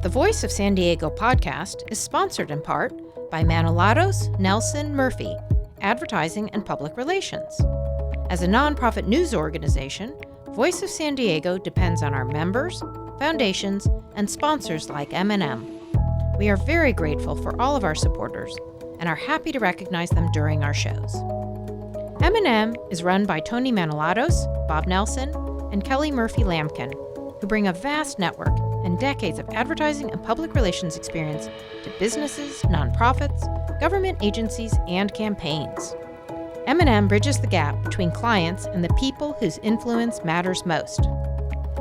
The Voice of San Diego podcast is sponsored in part by Manilatos Nelson Murphy, Advertising and Public Relations. As a nonprofit news organization, Voice of San Diego depends on our members, foundations, and sponsors like M&M. We are very grateful for all of our supporters and are happy to recognize them during our shows. M&M is run by Tony Manilatos, Bob Nelson, and Kelly Murphy Lampkin, who bring a vast network and decades of advertising and public relations experience to businesses, nonprofits, government agencies, and campaigns. M&M bridges the gap between clients and the people whose influence matters most.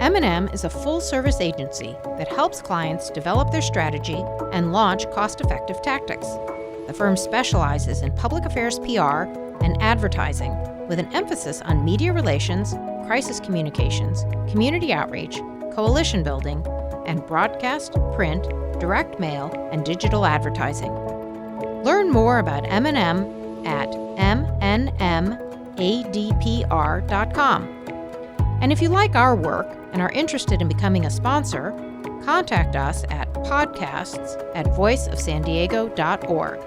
M&M is a full-service agency that helps clients develop their strategy and launch cost-effective tactics. The firm specializes in public affairs PR and advertising, with an emphasis on media relations, crisis communications, community outreach, coalition building, and broadcast, print, direct mail, and digital advertising. Learn more about M&M at mnmadpr.com. And if you like our work and are interested in becoming a sponsor, contact us at podcasts@voiceofsandiego.org.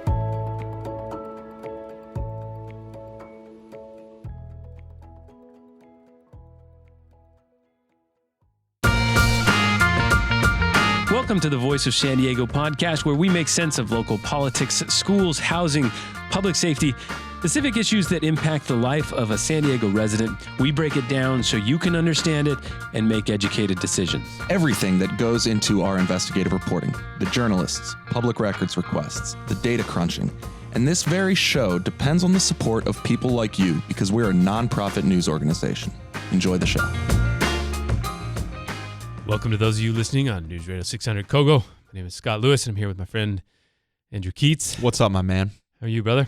Welcome to the Voice of San Diego podcast, where we make sense of local politics, schools, housing, public safety, the civic issues that impact the life of a San Diego resident. We break it down so you can understand it and make educated decisions. Everything that goes into our investigative reporting, the journalists, public records requests, the data crunching, and this very show depends on the support of people like you because we're a nonprofit news organization. Enjoy the show. Welcome to those of you listening on News Radio 600 Kogo. My name is Scott Lewis, and I'm here with my friend Andrew Keatts. What's up, my man? How are you, brother?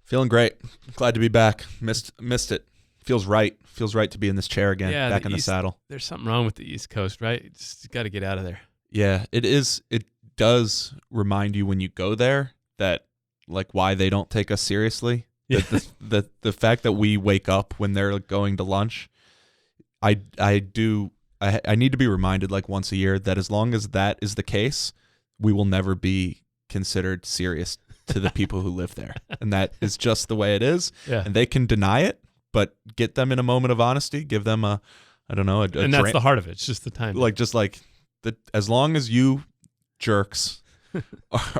Feeling great. Glad to be back. Missed it. Feels right. Feels right to be in this chair again, back in the saddle. There's something wrong with the East Coast, right? Just got to get out of there. Yeah, it is. It does remind you when you go there that, like, why they don't take us seriously. Yeah. The fact that we wake up when they're going to lunch, I need to be reminded like once a year that as long as that is the case, we will never be considered serious to the people who live there. And that is just the way it is. Yeah. And they can deny it, but get them in a moment of honesty, give them a and that's the heart of it. It's just the time. As long as you jerks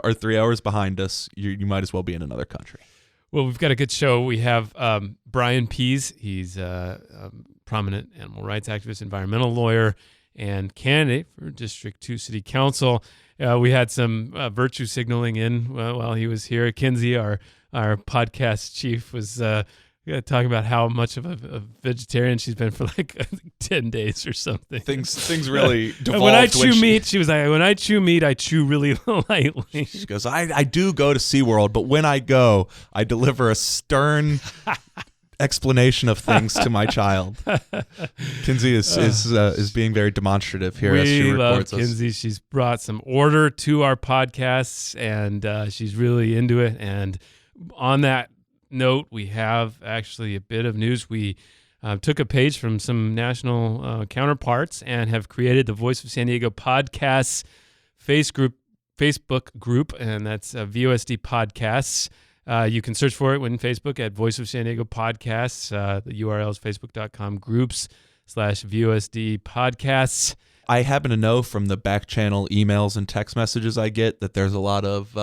are 3 hours behind us, you might as well be in another country. Well, we've got a good show. We have Bryan Pease. He's a prominent animal rights activist, environmental lawyer, and candidate for District 2 City Council. We had some virtue signaling in while he was here. Kinsey, our podcast chief, was talking about how much of a vegetarian she's been for like 10 days or something. Things really devolved. When I chew meat, she was like, when I chew meat, I chew really lightly. She goes, I do go to SeaWorld, but when I go, I deliver a stern explanation of things to my child. Kinsey is being very demonstrative here as she records us. Kinsey. She's brought some order to our podcasts, and she's really into it. And on that note, we have actually a bit of news. We took a page from some national counterparts and have created the Voice of San Diego Podcasts Facebook group, and that's VOSD Podcasts. You can search for it on Facebook at Voice of San Diego Podcasts. The URL is facebook.com/VOSD Podcasts. I happen to know from the back channel emails and text messages I get that there's a lot of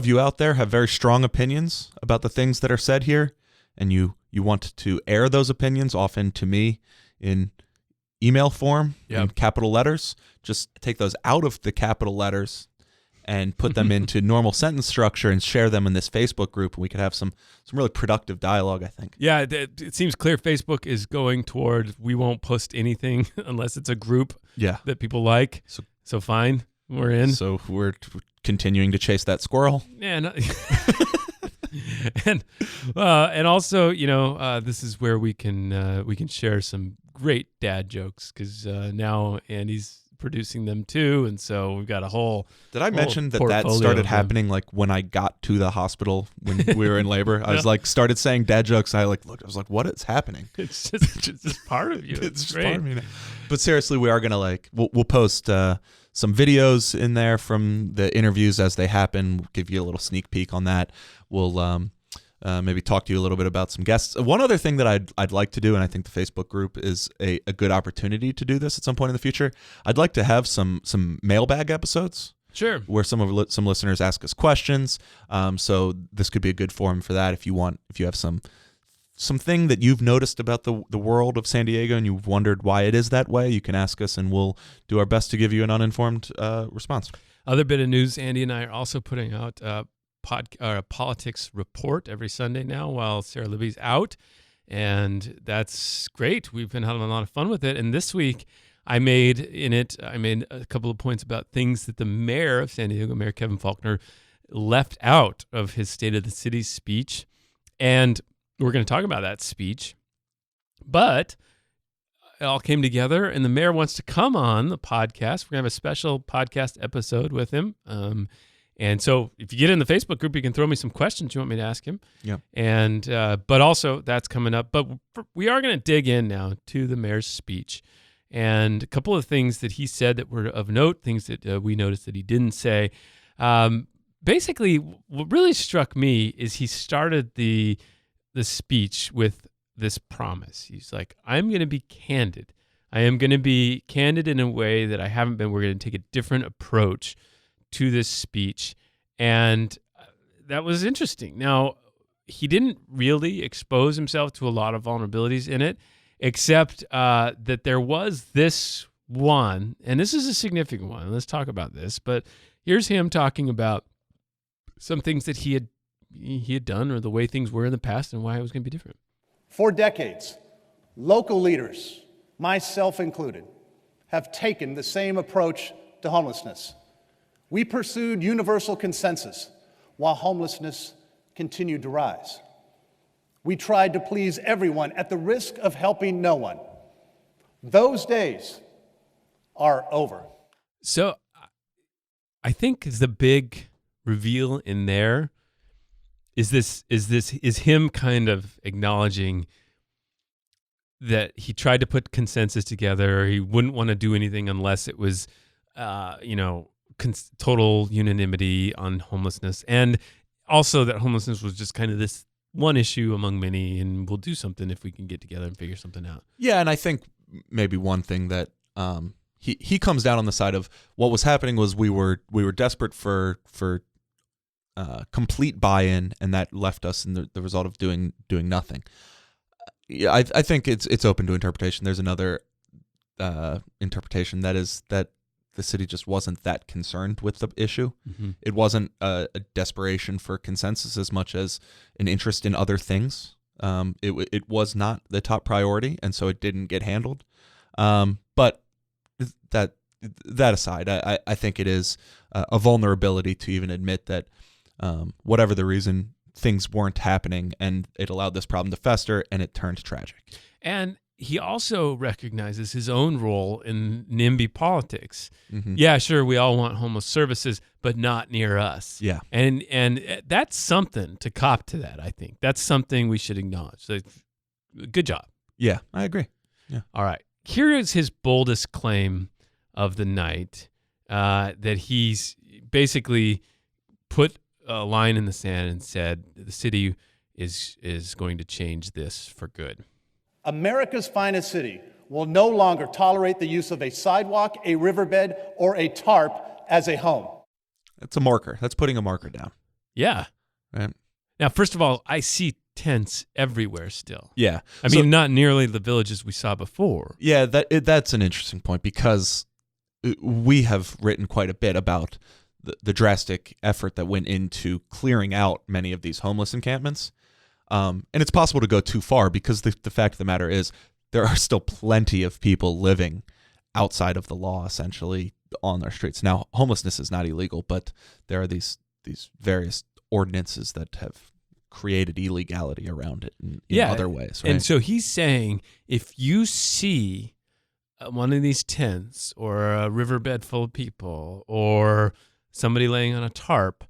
you out there have very strong opinions about the things that are said here, and you want to air those opinions often to me in email form, in capital letters. Just take those out of the capital letters and put them into normal sentence structure and share them in this Facebook group, and we could have some really productive dialogue, I think. Yeah, it seems clear Facebook is going toward we won't post anything unless it's a group that people like. So fine, we're in. So we're continuing to chase that squirrel. Yeah, and also, this is where we can share some great dad jokes because now Andy's producing them too, and so we've got a whole. Did I mention that portfolio started of them. happening like when I got to the hospital when we were in labor? I was like started saying dad jokes. I looked. I was like, what is happening? It's just part of you. It's just great. part of me now. But seriously, we are gonna we'll post some videos in there from the interviews as they happen. We'll give you a little sneak peek on that. We'll maybe talk to you a little bit about some guests. One other thing that I'd like to do, and I think the Facebook group is a good opportunity to do this at some point in the future. I'd like to have some mailbag episodes. Sure. Where some listeners ask us questions. So this could be a good forum for that. If you have something that you've noticed about the world of San Diego and you've wondered why it is that way, you can ask us, and we'll do our best to give you an uninformed response. Other bit of news: Andy and I are also putting out a politics report every Sunday now while Sarah Libby's out, and that's great. We've been having a lot of fun with it. And this week, I made a couple of points about things that the mayor of San Diego, Mayor Kevin Faulconer, left out of his State of the City speech, and we're going to talk about that speech. But it all came together, and the mayor wants to come on the podcast. We're going to have a special podcast episode with him. And so if you get in the Facebook group, you can throw me some questions you want me to ask him. Yeah. And but also that's coming up. But we are going to dig in now to the mayor's speech and a couple of things that he said that were of note, things that we noticed that he didn't say. Basically, what really struck me is he started the speech with this promise. He's like, I'm going to be candid. I am going to be candid in a way that I haven't been. We're going to take a different approach to this speech. And that was interesting. Now, he didn't really expose himself to a lot of vulnerabilities in it, except that there was this one, and this is a significant one. Let's talk about this. But here's him talking about some things that he had done, or the way things were in the past, and why it was going to be different. For decades, local leaders, myself included, have taken the same approach to homelessness. We pursued universal consensus while homelessness continued to rise. We tried to please everyone at the risk of helping no one. Those days are over. So I think the big reveal in there is him kind of acknowledging that he tried to put consensus together. He wouldn't want to do anything unless it was, total unanimity on homelessness, and also that homelessness was just kind of this one issue among many, and we'll do something if we can get together and figure something out. Yeah, and I think maybe one thing that he comes down on the side of what was happening was we were desperate for complete buy-in, and that left us in the result of doing nothing. Yeah, I think it's open to interpretation. There's another interpretation that is that the city just wasn't that concerned with the issue. Mm-hmm. It wasn't a desperation for consensus as much as an interest in other things. It was not the top priority, and so it didn't get handled. But that aside, I think it is a vulnerability to even admit that whatever the reason, things weren't happening, and it allowed this problem to fester, and it turned tragic. And he also recognizes his own role in NIMBY politics. Mm-hmm. Yeah, sure, we all want homeless services, but not near us. Yeah. And that's something to cop to that, I think. That's something we should acknowledge. So, good job. Yeah, I agree. Yeah. All right. Here is his boldest claim of the night, that he's basically put a line in the sand and said the city is going to change this for good. America's finest city will no longer tolerate the use of a sidewalk, a riverbed, or a tarp as a home. That's a marker. That's putting a marker down. Yeah. Right. Now, first of all, I see tents everywhere still. Yeah. I mean, not nearly the villages we saw before. Yeah, that's an interesting point, because we have written quite a bit about the drastic effort that went into clearing out many of these homeless encampments. And it's possible to go too far, because the fact of the matter is there are still plenty of people living outside of the law, essentially, on their streets. Now, homelessness is not illegal, but there are these various ordinances that have created illegality around it in other ways. Right? And so he's saying, if you see one of these tents or a riverbed full of people or somebody laying on a tarp,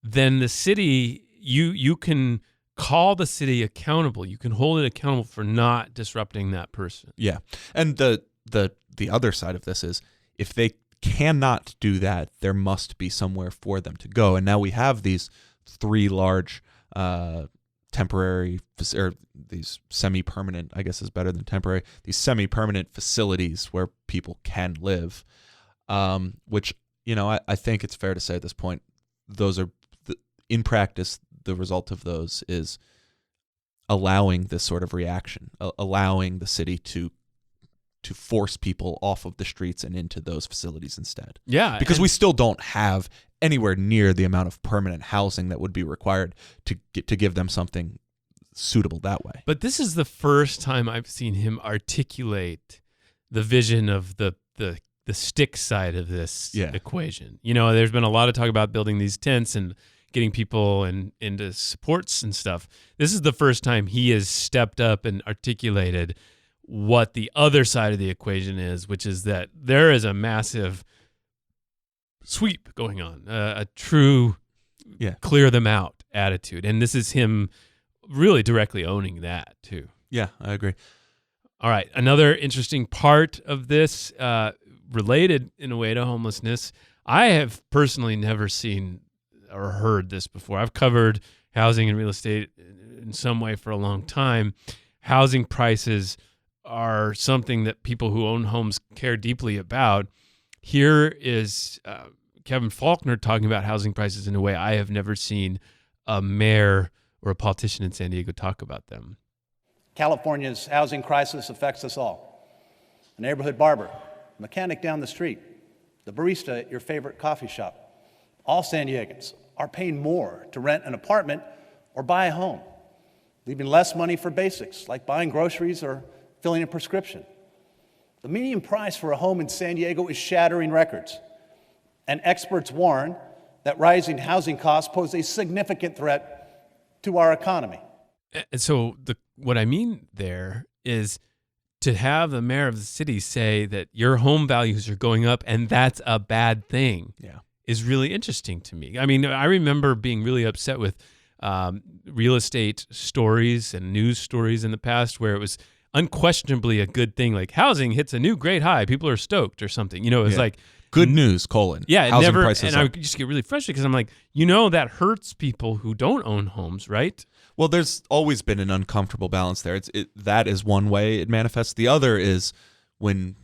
then the city, you can call the city accountable. You can hold it accountable for not disrupting that person. Yeah. And the other side of this is if they cannot do that, there must be somewhere for them to go. And now we have these 3 large temporary, or these semi-permanent, I guess is better than temporary, these semi-permanent facilities where people can live, which, I think it's fair to say at this point, those are, in practice, the result of those is allowing this sort of reaction, allowing the city to force people off of the streets and into those facilities instead. Yeah. Because we still don't have anywhere near the amount of permanent housing that would be required to give them something suitable that way. But this is the first time I've seen him articulate the vision of the stick side of this equation. There's been a lot of talk about building these tents and getting people into supports and stuff. This is the first time he has stepped up and articulated what the other side of the equation is, which is that there is a massive sweep going on, a true clear them out attitude. And this is him really directly owning that too. Yeah, I agree. All right. Another interesting part of this, related in a way to homelessness, I have personally never seen or heard this before. I've covered housing and real estate in some way for a long time. Housing prices are something that people who own homes care deeply about. Here is Kevin Faulconer talking about housing prices in a way I have never seen a mayor or a politician in San Diego talk about them. California's housing crisis affects us all. The neighborhood barber, the mechanic down the street, the barista at your favorite coffee shop. All San Diegans are paying more to rent an apartment or buy a home, leaving less money for basics like buying groceries or filling a prescription. The median price for a home in San Diego is shattering records, and experts warn that rising housing costs pose a significant threat to our economy. And so what I mean there is to have the mayor of the city say that your home values are going up and that's a bad thing is really interesting to me. I mean, I remember being really upset with real estate stories and news stories in the past where it was unquestionably a good thing, like housing hits a new great high, people are stoked or something. It was like good news, Yeah, housing never, prices and up. I would just get really frustrated because I'm like, that hurts people who don't own homes, right? Well, there's always been an uncomfortable balance there. That is one way it manifests. The other is when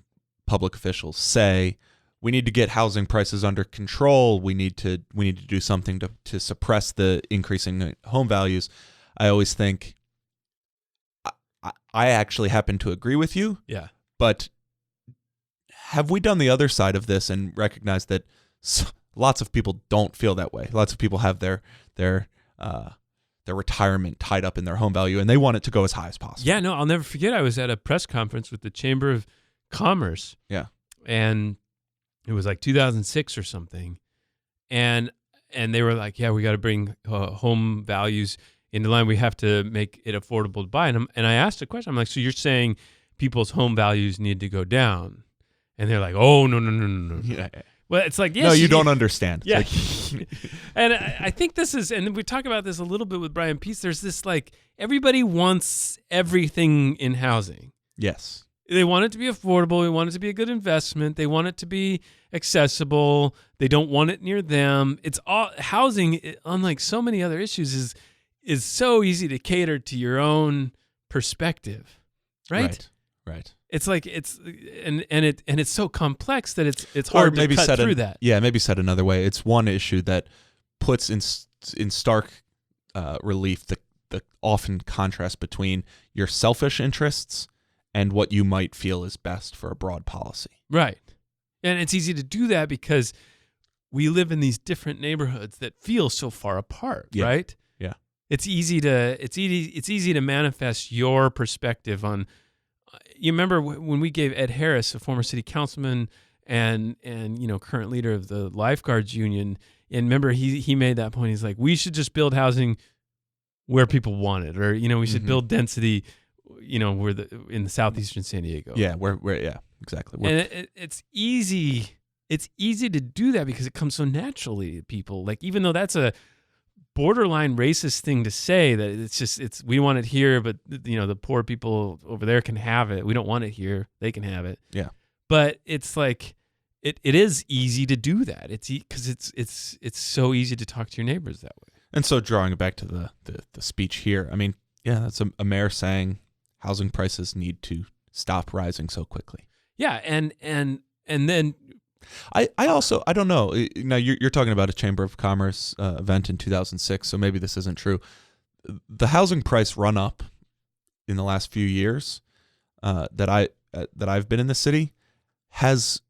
public officials say, we need to get housing prices under control. We need to do something to suppress the increasing home values. I always think, I actually happen to agree with you. Yeah. But have we done the other side of this and recognized that lots of people don't feel that way? Lots of people have their retirement tied up in their home value, and they want it to go as high as possible. Yeah, no, I'll never forget. I was at a press conference with the Chamber of Commerce. Yeah. And it was like 2006 or something. And they were like, we got to bring home values into line. We have to make it affordable to buy. And I asked a question. I'm like, so you're saying people's home values need to go down? And they're like, oh, no. Yeah. Well, it's like, yes. No, you don't understand. Yeah. And I think this is, and we talk about this a little bit with Bryan Pease, there's this like, everybody wants everything in housing. Yes. They want it to be affordable. They want it to be a good investment. They want it to be accessible. They don't want it near them. It's all housing, unlike so many other issues, is so easy to cater to your own perspective, right? Right. It's like it's so complex that it's hard to cut through that. Yeah, maybe said another way, it's one issue that puts in stark relief the often contrast between your selfish interests and what you might feel is best for a broad policy. Right. And it's easy to do that because we live in these different neighborhoods that feel so far apart, right? Yeah. It's easy to manifest your perspective on. You remember when we gave Ed Harris, a former city councilman and current leader of the lifeguards union, and remember he made that point. He's like, we should just build housing where people want it, or we should build density, where in the southeastern San Diego. Yeah, where exactly. And it's easy. It's easy to do that because it comes so naturally to people. Like, even though that's a borderline racist thing to say, that it's we want it here, but the poor people over there can have it. We don't want it here. They can have it. Yeah. But it's like it is easy to do that. It's because it's so easy to talk to your neighbors that way. And so, drawing it back to the speech here, I mean, yeah, that's a mayor saying housing prices need to stop rising so quickly. Yeah, and then I don't know. Now you're talking about a Chamber of Commerce event in 2006, so maybe this isn't true. The housing price run up in the last few years that I've been in the city has,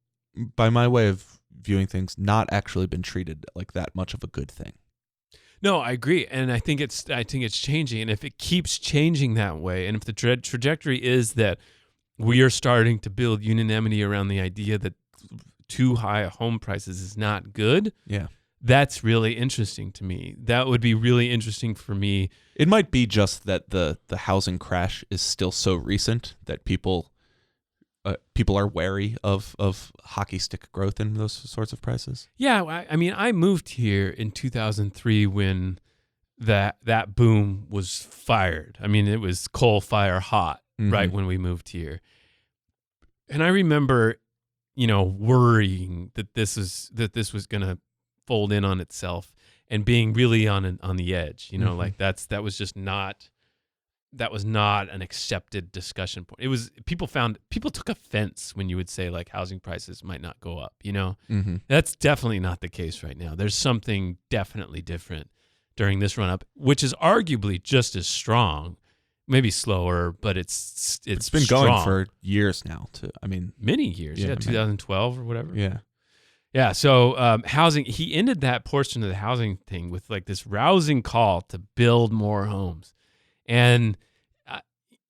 by my way of viewing things, not actually been treated like that much of a good thing. No, I agree, and I think it's changing, and if it keeps changing that way, and if the trajectory is that we are starting to build unanimity around the idea that too high home prices is not good, yeah, that's really interesting to me. That would be really interesting for me. It might be just that the housing crash is still so recent that people are wary of hockey stick growth in those sorts of prices. Yeah, I mean, I moved here in 2003 when that boom was fired. I mean, it was coal fire hot right when we moved here. And I remember, worrying that this was going to fold in on itself and being really on the edge, like that was not an accepted discussion point. It was people took offense when you would say like housing prices might not go up, That's definitely not the case right now. There's something definitely different during this run up, which is arguably just as strong. Maybe slower, but it's been strong. going for years now. Many years. Yeah, 2012 or whatever. Yeah. So housing. He ended that portion of the housing thing with like this rousing call to build more homes, and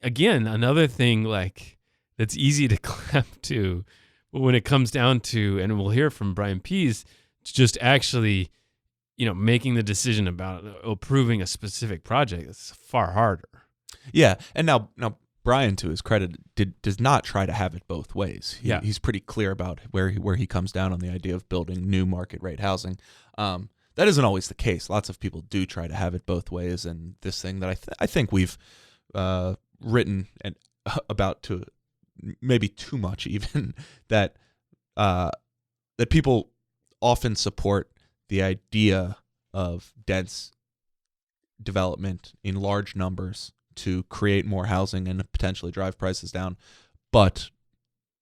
again, another thing like that's easy to clap to, but when it comes down to, and we'll hear from Bryan Pease, just actually, making the decision about approving a specific project, it's far harder. Yeah, and now Bryan, to his credit, does not try to have it both ways. He's pretty clear about where he comes down on the idea of building new market rate housing. That isn't always the case. Lots of people do try to have it both ways, and this thing that I think we've written and about to maybe too much even that people often support the idea of dense development in large numbers to create more housing and potentially drive prices down, but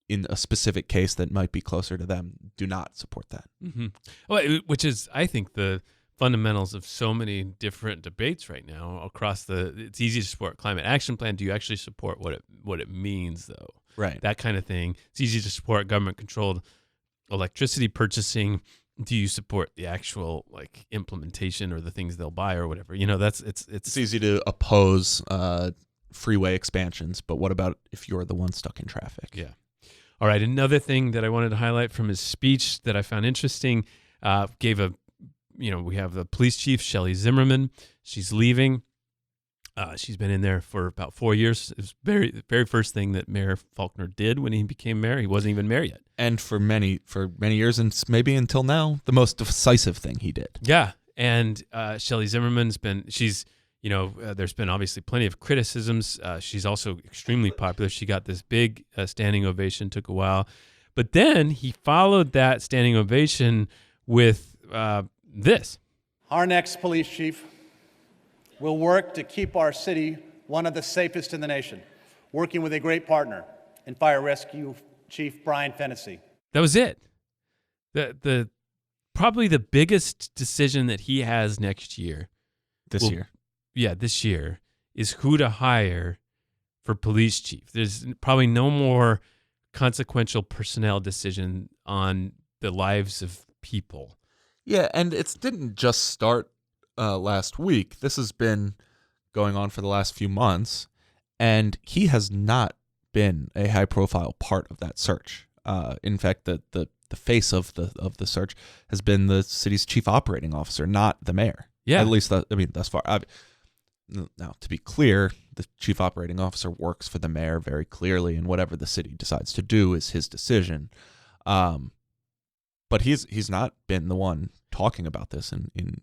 in a specific case that might be closer to them, do not support that. Mm-hmm. Well, which is, I think, the fundamentals of so many different debates right now across it's easy to support climate action plan. Do you actually support what it means, though? Right. That kind of thing. It's easy to support government-controlled electricity purchasing. Do you support the actual like implementation or the things they'll buy or whatever? It's easy to oppose freeway expansions, but what about if you're the one stuck in traffic? Yeah. All right. Another thing that I wanted to highlight from his speech that I found interesting, we have the police chief, Shelley Zimmerman. She's leaving. She's been in there for about 4 years. It was the very first thing that Mayor Faulconer did when he became mayor. He wasn't even mayor yet. And for many years, and maybe until now, the most decisive thing he did. Yeah. And Shelley Zimmerman's there's been obviously plenty of criticisms. She's also extremely popular. She got this big standing ovation, took a while. But then he followed that standing ovation with this. Our next police chief will work to keep our city one of the safest in the nation, working with a great partner in Fire Rescue Chief Bryan Fennessy. That was it. The probably the biggest decision that he has next year. This year. Yeah, this year is who to hire for police chief. There's probably no more consequential personnel decision on the lives of people. Yeah, and it didn't just start last week. This has been going on for the last few months, and he has not been a high-profile part of that search. In fact, the face of the search has been the city's chief operating officer, not the mayor. Yeah, at least thus far. Now, to be clear, the chief operating officer works for the mayor very clearly, and whatever the city decides to do is his decision. But he's not been the one talking about this in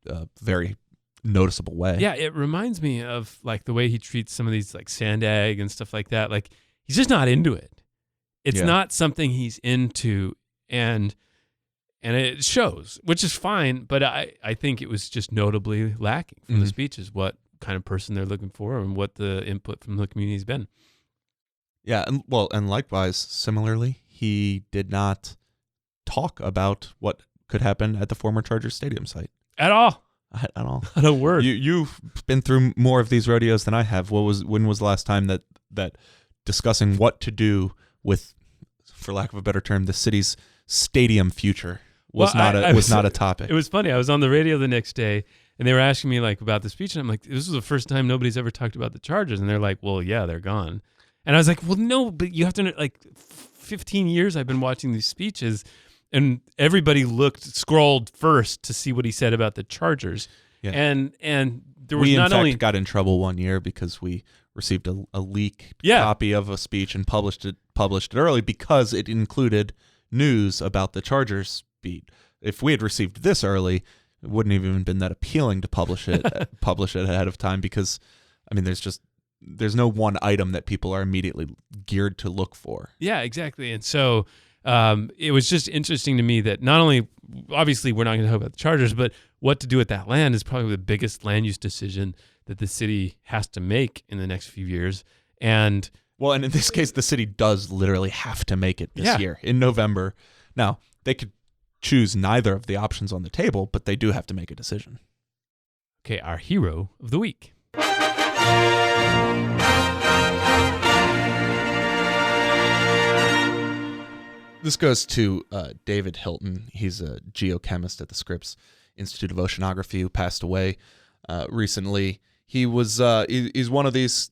a very noticeable way. Yeah, it reminds me of like the way he treats some of these like sand egg and stuff like that. Like he's just not into it. It's not something he's into, and it shows, which is fine. But I think it was just notably lacking from the speech is what kind of person they're looking for and what the input from the community has been. Yeah, and likewise, similarly, he did not talk about what could happen at the former Chargers Stadium site At all. At all. Not a word. You've been through more of these rodeos than I have. When was the last time that discussing what to do with, for lack of a better term, the city's stadium future was not a topic? It was funny. I was on the radio the next day, and they were asking me like about the speech, and I'm like, this is the first time nobody's ever talked about the Chargers, and they're like, well, yeah, they're gone. And I was like, well, no, but you have to know, like 15 years I've been watching these speeches, and everybody scrolled first to see what he said about the Chargers. Yeah. And there was got in trouble one year because we received a leak copy of a speech and published it early because it included news about the Chargers beat. If we had received this early, it wouldn't have even been that appealing to publish it ahead of time, because I mean there's no one item that people are immediately geared to look for. Yeah, exactly. And so it was just interesting to me that not only, obviously, we're not going to talk about the Chargers, but what to do with that land is probably the biggest land use decision that the city has to make in the next few years. And in this case, the city does literally have to make it this year in November. Now, they could choose neither of the options on the table, but they do have to make a decision. Okay, our hero of the week. This goes to David Hilton. He's a geochemist at the Scripps Institute of Oceanography who passed away recently. He was he's one of these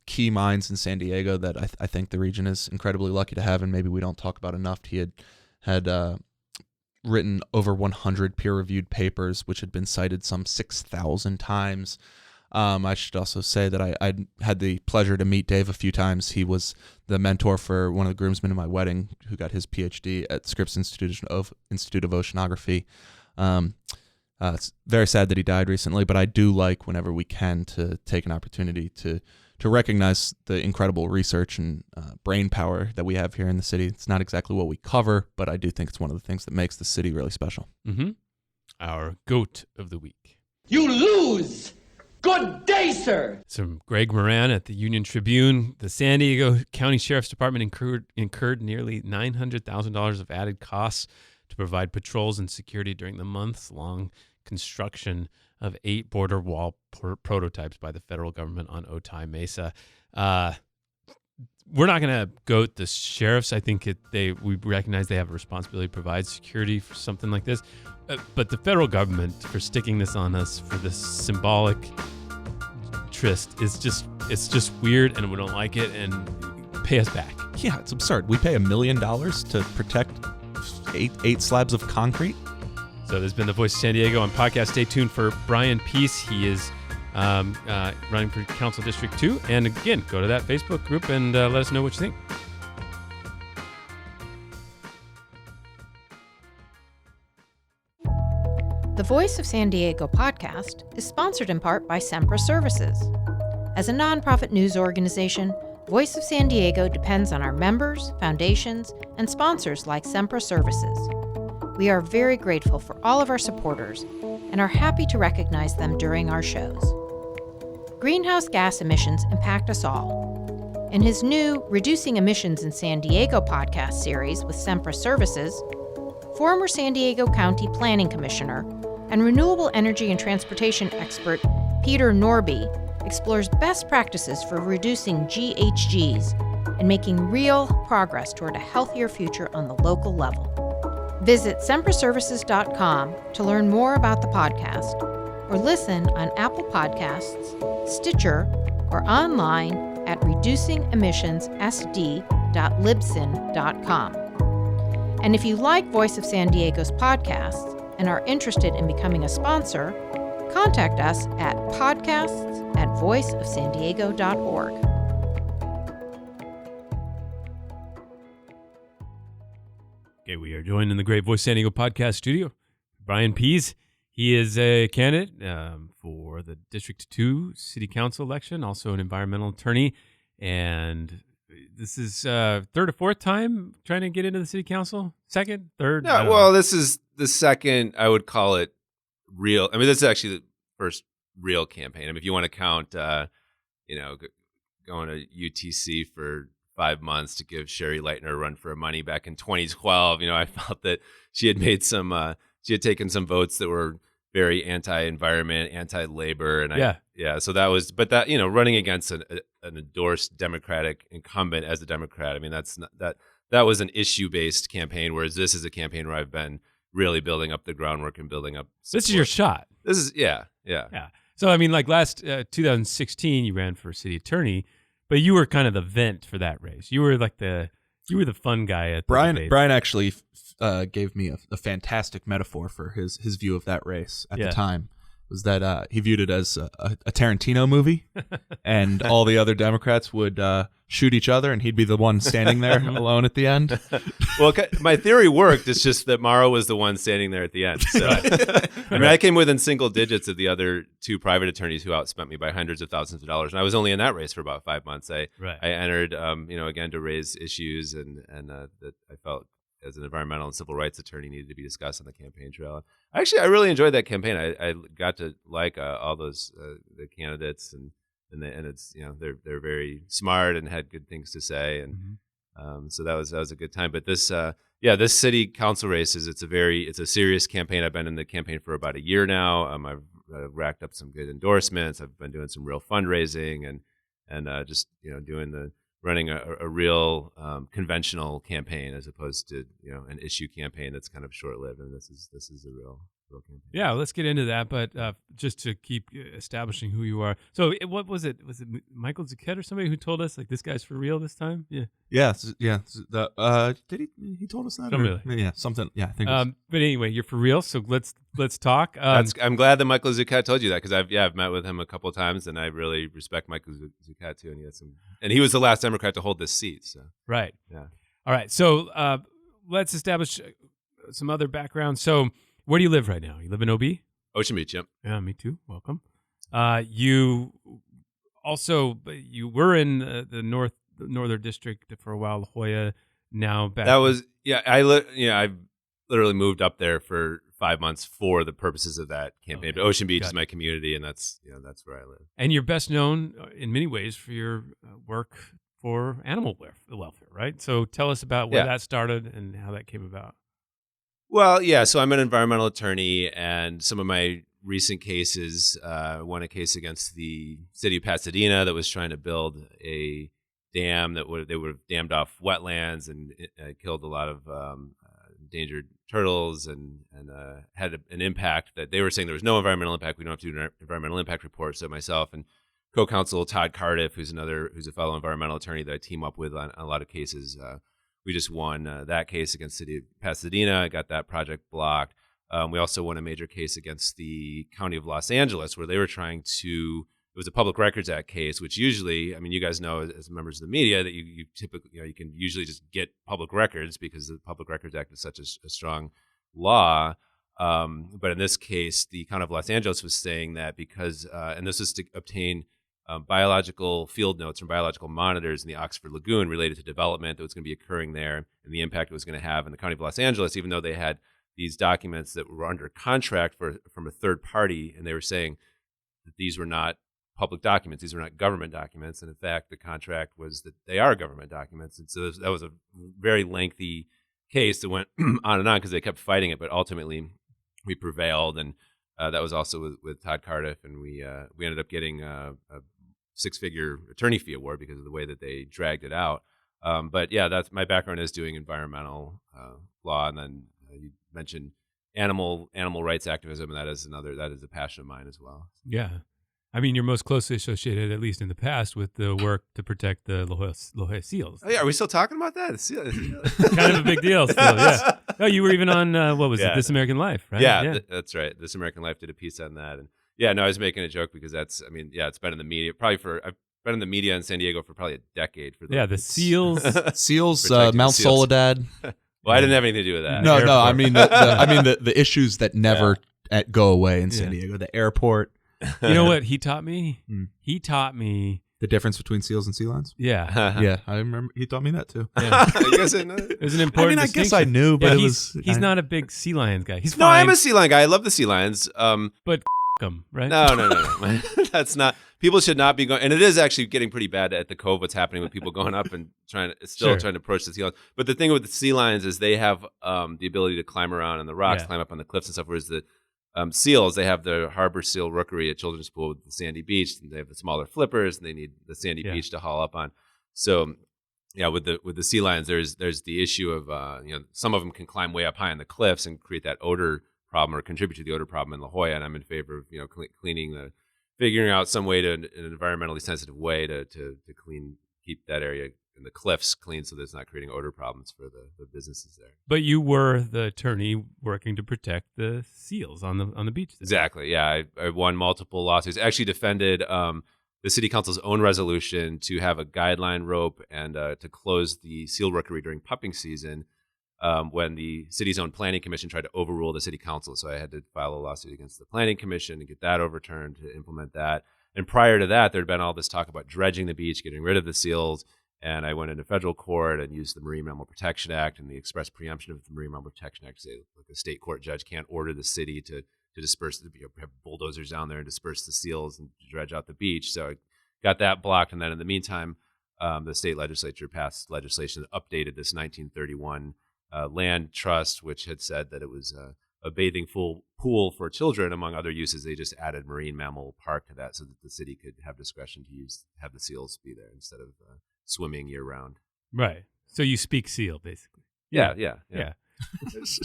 key minds in San Diego that I think the region is incredibly lucky to have, and maybe we don't talk about enough. He had written over 100 peer-reviewed papers, which had been cited some 6,000 times. I should also say that I had the pleasure to meet Dave a few times. He was the mentor for one of the groomsmen in my wedding who got his PhD at Scripps Institute of Oceanography. It's very sad that he died recently, but I do like whenever we can to take an opportunity to recognize the incredible research and brain power that we have here in the city. It's not exactly what we cover, but I do think it's one of the things that makes the city really special. Mm-hmm. Our goat of the week. You lose! Good day, sir! From Greg Moran at the Union Tribune. The San Diego County Sheriff's Department incurred nearly $900,000 of added costs to provide patrols and security during the months-long construction of 8 border wall prototypes by the federal government on Otay Mesa. We're not going to goat the sheriffs. I think we recognize they have a responsibility to provide security for something like this. But the federal government, for sticking this on us for this symbolic tryst, it's just weird, and we don't like it, and pay us back. Yeah, it's absurd. We pay $1 million to protect eight slabs of concrete. So there's been the Voice of San Diego on podcast. Stay tuned for Bryan Pease. He is running for Council District 2. And again, go to that Facebook group and let us know what you think. The Voice of San Diego podcast is sponsored in part by Sempra Services. As a nonprofit news organization, Voice of San Diego depends on our members, foundations, and sponsors like Sempra Services. We are very grateful for all of our supporters and are happy to recognize them during our shows. Greenhouse gas emissions impact us all. In his new Reducing Emissions in San Diego podcast series with Sempra Services, former San Diego County Planning Commissioner and renewable energy and transportation expert Peter Norby explores best practices for reducing GHGs and making real progress toward a healthier future on the local level. Visit sempraservices.com to learn more about the podcast, or listen on Apple Podcasts, Stitcher, or online at reducingemissionssd.libsyn.com. And if you like Voice of San Diego's podcasts and are interested in becoming a sponsor, contact us at podcasts@voiceofsd.org. at voiceofsandiego.org. Okay, we are joined in the Great Voice San Diego podcast studio. Bryan Pease. He is a candidate for the District 2 City Council election, also an environmental attorney. And this is third or fourth time trying to get into the City Council? Second? Third? No, well, this is the second, I would call it real. I mean, this is actually the first real campaign. I mean, if you want to count, going to UTC for 5 months to give Sherry Leitner a run for money back in 2012, I felt that she had made she had taken some votes that were very anti-environment, anti-labor, and so that was, but that running against an endorsed Democratic incumbent as a Democrat, I mean that was an issue-based campaign, whereas this is a campaign where I've been really building up the groundwork and building up support. This is your shot. This is yeah. So I mean, like last 2016, you ran for city attorney, but you were kind of the vent for that race. You were like the fun guy at Bryan. the debate. Bryan actually gave me a fantastic metaphor for his view of that race at the time. Was that he viewed it as a Tarantino movie, and all the other Democrats would shoot each other, and he'd be the one standing there alone at the end. Well, my theory worked. It's just that Morrow was the one standing there at the end. So, I mean, I came within single digits of the other two private attorneys who outspent me by hundreds of thousands of dollars, and I was only in that race for about 5 months. I entered, again to raise issues and that I felt as an environmental and civil rights attorney needed to be discussed on the campaign trail. Actually, I really enjoyed that campaign. I got to like all those the candidates, and it's they're very smart and had good things to say, and so that was a good time. But this this city council race it's a serious campaign. I've been in the campaign for about a year now. I've racked up some good endorsements. I've been doing some real fundraising and just running a real conventional campaign as opposed to an issue campaign that's kind of short-lived, and this is a real campaign. Yeah, let's get into that, but just to keep establishing who you are. So what was it? Was it Michael Zucchet or somebody who told us like this guy's for real this time? Yeah. Yeah. Did he told us that? Something. Yeah, something. Yeah, I think. But anyway, you're for real. So let's talk. I'm glad that Michael Zucchet told you that, because I've met with him a couple of times, and I really respect Michael Zucchet too, and he was the last Democrat to hold this seat. So right. Yeah. All right. So let's establish some other background. So where do you live right now? You live in OB? Ocean Beach. Yep. Yeah, me too. Welcome. You were in the northern district for a while, La Jolla. Now back. That was I literally moved up there for 5 months for the purposes of that campaign. Okay. But Ocean Beach is my community, and that's where I live. And you're best known in many ways for your work for animal welfare, right? So tell us about where that started and how that came about. Well, yeah. So I'm an environmental attorney, and some of my recent cases, won a case against the city of Pasadena that was trying to build a dam they would have dammed off wetlands and killed a lot of endangered turtles and had an impact that they were saying there was no environmental impact. We don't have to do an environmental impact report. So myself and co-counsel Todd Cardiff, who's a fellow environmental attorney that I team up with on a lot of cases, we just won that case against the city of Pasadena. I got that project blocked. We also won a major case against the county of Los Angeles, where they were trying to. It was a Public Records Act case, which usually, I mean, you guys know as members of the media that you typically, you can usually just get public records because the Public Records Act is such a strong law. But in this case, the county of Los Angeles was saying that because, and this is to obtain biological field notes from biological monitors in the Oxford Lagoon related to development that was going to be occurring there and the impact it was going to have in the county of Los Angeles, even though they had these documents that were under contract from a third party, and they were saying that these were not public documents, these were not government documents, and in fact the contract was that they are government documents. And so that was a very lengthy case that went on and on because they kept fighting it, but ultimately we prevailed, and that was also with Todd Cardiff, and we ended up getting a six-figure attorney fee award because of the way that they dragged it out. But yeah, that's my background is doing environmental law, and then you mentioned animal rights activism, and that is a passion of mine as well. Yeah. I mean, you're most closely associated, at least in the past, with the work to protect the La Jolla seals. Oh, yeah. Are we still talking about that? Kind of a big deal still, yeah. No, you were even on, what was it, This American Life, right? Yeah, that's right. This American Life did a piece on that. And Yeah, no, I was making a joke because it's been in the media I've been in the media in San Diego for probably a decade. The seals. Seals, Protecting Mount the seals. Soledad. Well, I didn't have anything to do with that. No, airport. I mean the issues that never go away in San Diego. The airport. You know what he taught me? Hmm. He taught me. The difference between seals and sea lions. Yeah. Yeah, I remember he taught me that too. You guys didn't know that? It was an important I guess I distinction. knew, but Yeah, it he's not a big sea lions guy. He's No, fine. I'm a sea lion guy. I love the sea lions. But him, right? No. That's not. People should not be going. And it is actually getting pretty bad at the Cove. What's happening with people going up and trying to approach the sea lions. But the thing with the sea lions is they have the ability to climb around on the rocks, climb up on the cliffs and stuff. Whereas the seals, they have the harbor seal rookery at Children's Pool with the sandy beach, and they have the smaller flippers, and they need the sandy beach to haul up on. So, yeah, with the sea lions, there's the issue of some of them can climb way up high on the cliffs and create that odor problem or contribute to the odor problem in La Jolla. And I'm in favor of figuring out some way in an environmentally sensitive way to keep that area and the cliffs clean so that it's not creating odor problems for the businesses there. But you were the attorney working to protect the seals on the beach. Exactly. Yeah, I won multiple lawsuits. Actually defended the city council's own resolution to have a guideline rope and to close the seal rookery during pupping season when the city's own planning commission tried to overrule the city council. So I had to file a lawsuit against the planning commission and get that overturned to implement that. And prior to that, there'd been all this talk about dredging the beach, getting rid of the seals. And I went into federal court and used the Marine Mammal Protection Act and the express preemption of the Marine Mammal Protection Act to say, like, a state court judge can't order the city to disperse, have bulldozers down there and disperse the seals and dredge out the beach. So I got that blocked. And then in the meantime, the state legislature passed legislation that updated this 1931 land trust, which had said that it was a bathing pool for children, among other uses. They just added Marine Mammal Park to that so that the city could have discretion to have the seals be there instead of swimming year round. Right. So you speak seal, basically. Yeah.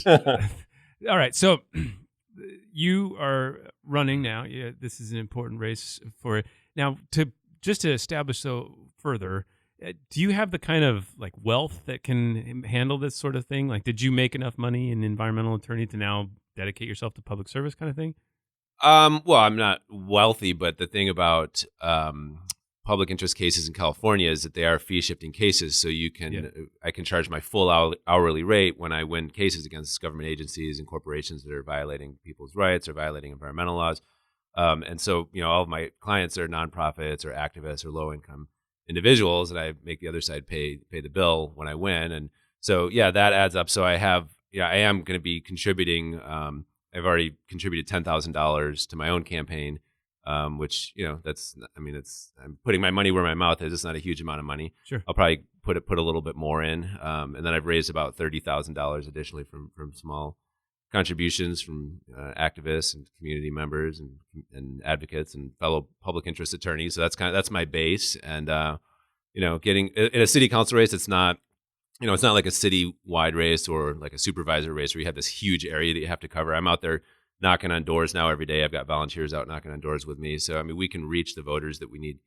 All right. So you are running now. Yeah, this is an important race for it. Now, to establish further, do you have the kind of like wealth that can handle this sort of thing? Like, did you make enough money in environmental attorney to now dedicate yourself to public service kind of thing? Well, I'm not wealthy, but the thing about public interest cases in California is that they are fee shifting cases. So I can charge my full hourly rate when I win cases against government agencies and corporations that are violating people's rights or violating environmental laws. And so, all of my clients are nonprofits or activists or low income individuals, and I make the other side pay the bill when I win. And so, that adds up. So I am going to be contributing. I've already contributed $10,000 to my own campaign. Which I'm putting my money where my mouth is. It's not a huge amount of money. Sure. I'll probably put a little bit more in, and then I've raised about $30,000 additionally from small contributions from activists and community members and advocates and fellow public interest attorneys. So that's my base. And getting in a city council race, it's not like a city-wide race or like a supervisor race where you have this huge area that you have to cover. I'm out there knocking on doors now every day. I've got volunteers out knocking on doors with me. So, we can reach the voters that we need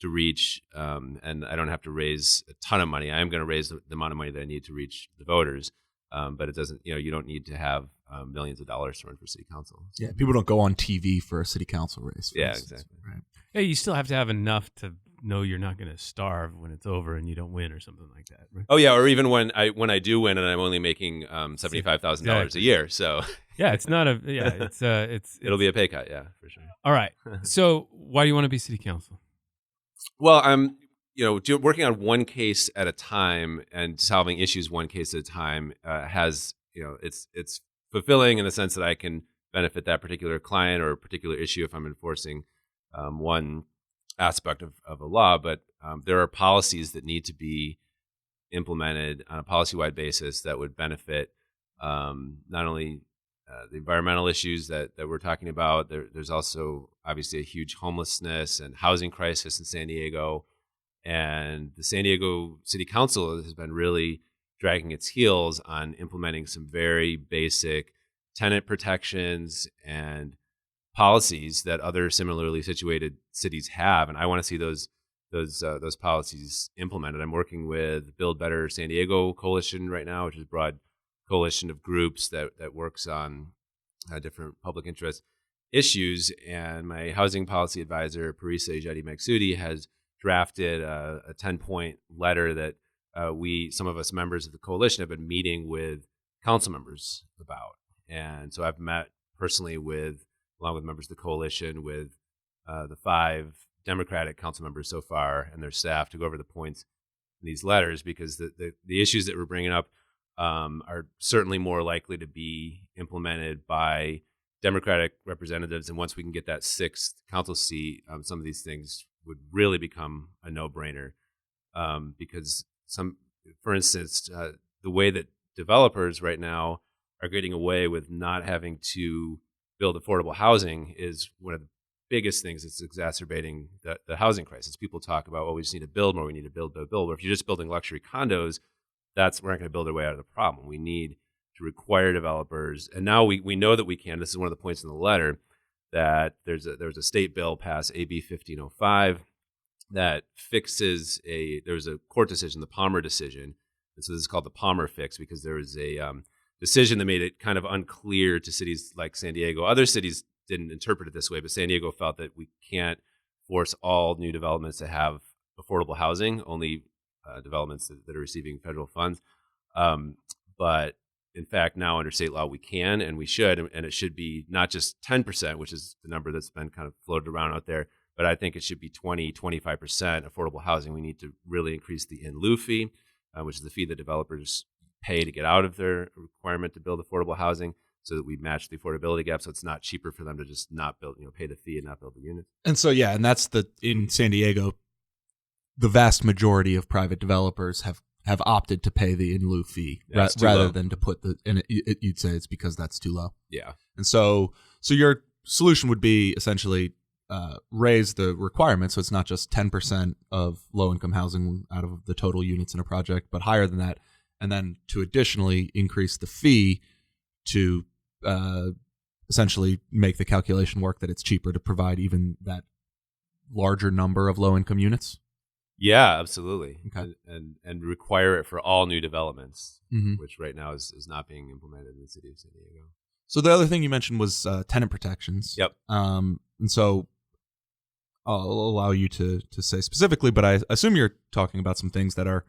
to reach. And I don't have to raise a ton of money. I am going to raise the amount of money that I need to reach the voters. But it doesn't, you don't need to have millions of dollars to run for city council. So. Yeah, people don't go on TV for a city council race. Yeah, instance, exactly. Right. Yeah, you still have to have enough to know you're not going to starve when it's over and you don't win or something like that. Right? Oh yeah, or even when I do win and I'm only making $75,000 a year. So yeah, it's not it'll be a pay cut. Yeah, for sure. All right. So why do you want to be city council? Well, I'm working on one case at a time and solving issues one case at a time has it's fulfilling in the sense that I can benefit that particular client or a particular issue if I'm enforcing one aspect of a law, but there are policies that need to be implemented on a policy-wide basis that would benefit not only the environmental issues that we're talking about. There's also obviously a huge homelessness and housing crisis in San Diego, and the San Diego City Council has been really dragging its heels on implementing some very basic tenant protections and policies that other similarly situated cities have, and I want to see those policies implemented. I'm working with Build Better San Diego Coalition right now, which is a broad coalition of groups that works on different public interest issues. And my housing policy advisor, Parisa Ejeti Magsudi, has drafted a 10-point letter that some of us members of the coalition have been meeting with council members about. And so I've met personally along with members of the coalition, with the 5 Democratic council members so far and their staff to go over the points in these letters, because the issues that we're bringing up are certainly more likely to be implemented by Democratic representatives. And once we can get that 6th council seat, some of these things would really become a no-brainer. Because for instance, the way that developers right now are getting away with not having to build affordable housing is one of the biggest things that's exacerbating the housing crisis. People talk about, we just need to build more, we need to build. But if you're just building luxury condos, we're not going to build our way out of the problem. We need to require developers, and now we know that we can. This is one of the points in the letter, that there was a state bill passed, AB 1505, that fixes there was a court decision, the Palmer decision. And so this is called the Palmer fix, because there was a decision that made it kind of unclear to cities like San Diego. Other cities didn't interpret it this way, but San Diego felt that we can't force all new developments to have affordable housing, only developments that are receiving federal funds. But in fact, now under state law, we can and we should, and it should be not just 10%, which is the number that's been kind of floated around out there, but I think it should be 20, 25% affordable housing. We need to really increase the in lieu fee, which is the fee that developers pay to get out of their requirement to build affordable housing, so that we match the affordability gap, so it's not cheaper for them to just not build, pay the fee and not build the units. And so, and that's in San Diego, the vast majority of private developers have opted to pay the in lieu fee rather than to put you'd say it's because that's too low. Yeah. And so your solution would be essentially raise the requirement, so it's not just 10% of low-income housing out of the total units in a project, but higher than that, and then to additionally increase the fee to essentially make the calculation work that it's cheaper to provide even that larger number of low-income units. Yeah, absolutely. Okay. And require it for all new developments, Mm-hmm. which right now is not being implemented in the city of San Diego. So the other thing you mentioned was tenant protections. Yep. And so I'll allow you to say specifically, but I assume you're talking about some things that are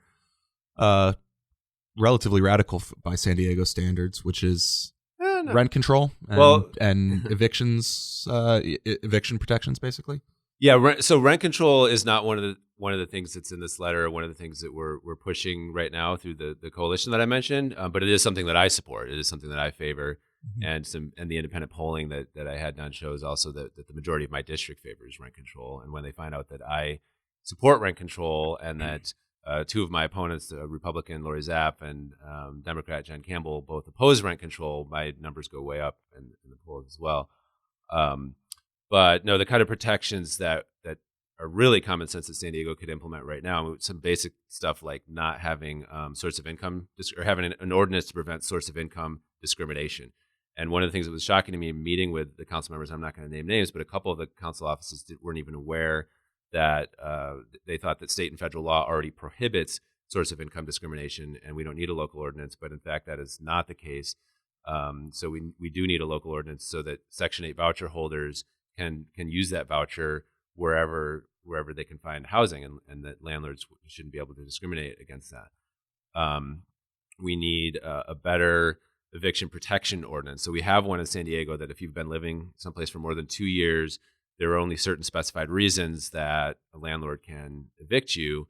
relatively radical by San Diego standards, which is rent control and evictions, eviction protections, basically. Yeah. So rent control is not one of the things that's in this letter. One of the things that we're pushing right now through the coalition that I mentioned. But it is something that I support. It is something that I favor. Mm-hmm. And the independent polling that I had done shows also that the majority of my district favors rent control. And when they find out that I support rent control and that 2 of my opponents, Republican Lori Zapp and Democrat Jen Campbell, both oppose rent control, my numbers go way up in the polls as well. But no, the kind of protections that are really common sense that San Diego could implement right now, some basic stuff like not having source of income or having an ordinance to prevent source of income discrimination. And one of the things that was shocking to me meeting with the council members, I'm not going to name names, but a couple of the council offices weren't even aware that they thought that state and federal law already prohibits source of income discrimination and we don't need a local ordinance. But in fact, that is not the case. So we do need a local ordinance so that Section 8 voucher holders can use that voucher wherever they can find housing, and that landlords shouldn't be able to discriminate against that. We need a better eviction protection ordinance. So we have one in San Diego that if you've been living someplace for more than 2 years, there are only certain specified reasons that a landlord can evict you.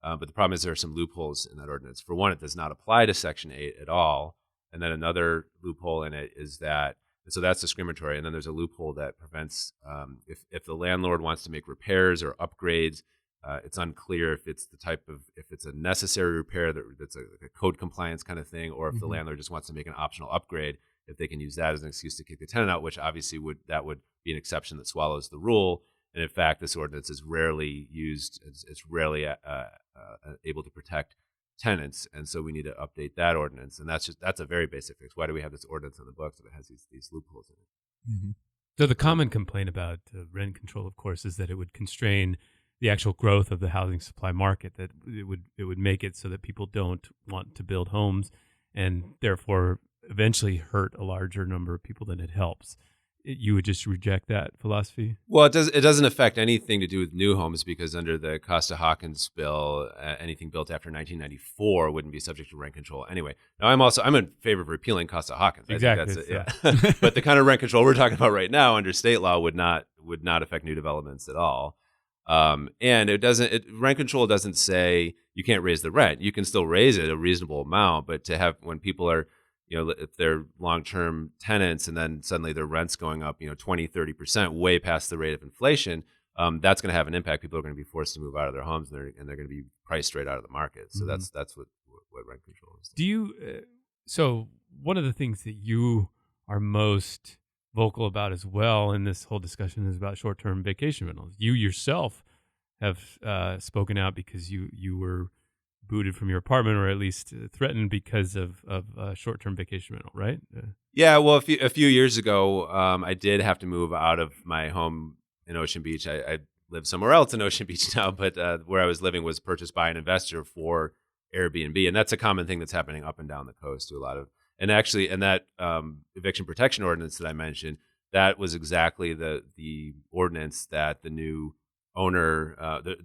But the problem is there are some loopholes in that ordinance. For one, it does not apply to Section 8 at all. And then another loophole in it is that, so that's discriminatory. And then there's a loophole that prevents, if the landlord wants to make repairs or upgrades, it's unclear if it's if it's a necessary repair that's a code compliance kind of thing, or if the landlord just wants to make an optional upgrade, if they can use that as an excuse to kick the tenant out, which obviously would be an exception that swallows the rule. And in fact, this ordinance is rarely used. It's rarely able to protect tenants, and so we need to update that ordinance. And that's a very basic fix. Why do we have this ordinance on the books that has these loopholes in it? Mm-hmm. So the common complaint about rent control, of course, is that it would constrain the actual growth of the housing supply market. That it would make it so that people don't want to build homes, and therefore eventually hurt a larger number of people than it helps. you would just reject that philosophy? Well, it doesn't affect anything to do with new homes because under the Costa-Hawkins bill, anything built after 1994 wouldn't be subject to rent control anyway. Now, I'm in favor of repealing Costa-Hawkins. Exactly. I think that's but the kind of rent control we're talking about right now under state law would not affect new developments at all. And rent control doesn't say you can't raise the rent. You can still raise it a reasonable amount, but to have when people are, if they're long-term tenants and then suddenly their rent's going up, 20, 30% way past the rate of inflation, that's going to have an impact. People are going to be forced to move out of their homes and they're going to be priced straight out of the market. So that's what rent control is. Do you, so one of the things that you are most vocal about as well in this whole discussion is about short-term vacation rentals. You yourself have spoken out because you were booted from your apartment, or at least threatened because of short-term vacation rental, right? Yeah, well, a few years ago, I did have to move out of my home in Ocean Beach. I live somewhere else in Ocean Beach now, but where I was living was purchased by an investor for Airbnb, and that's a common thing that's happening up and down the coast to a lot of. And actually, and that eviction protection ordinance that I mentioned, that was exactly the ordinance that the new owner,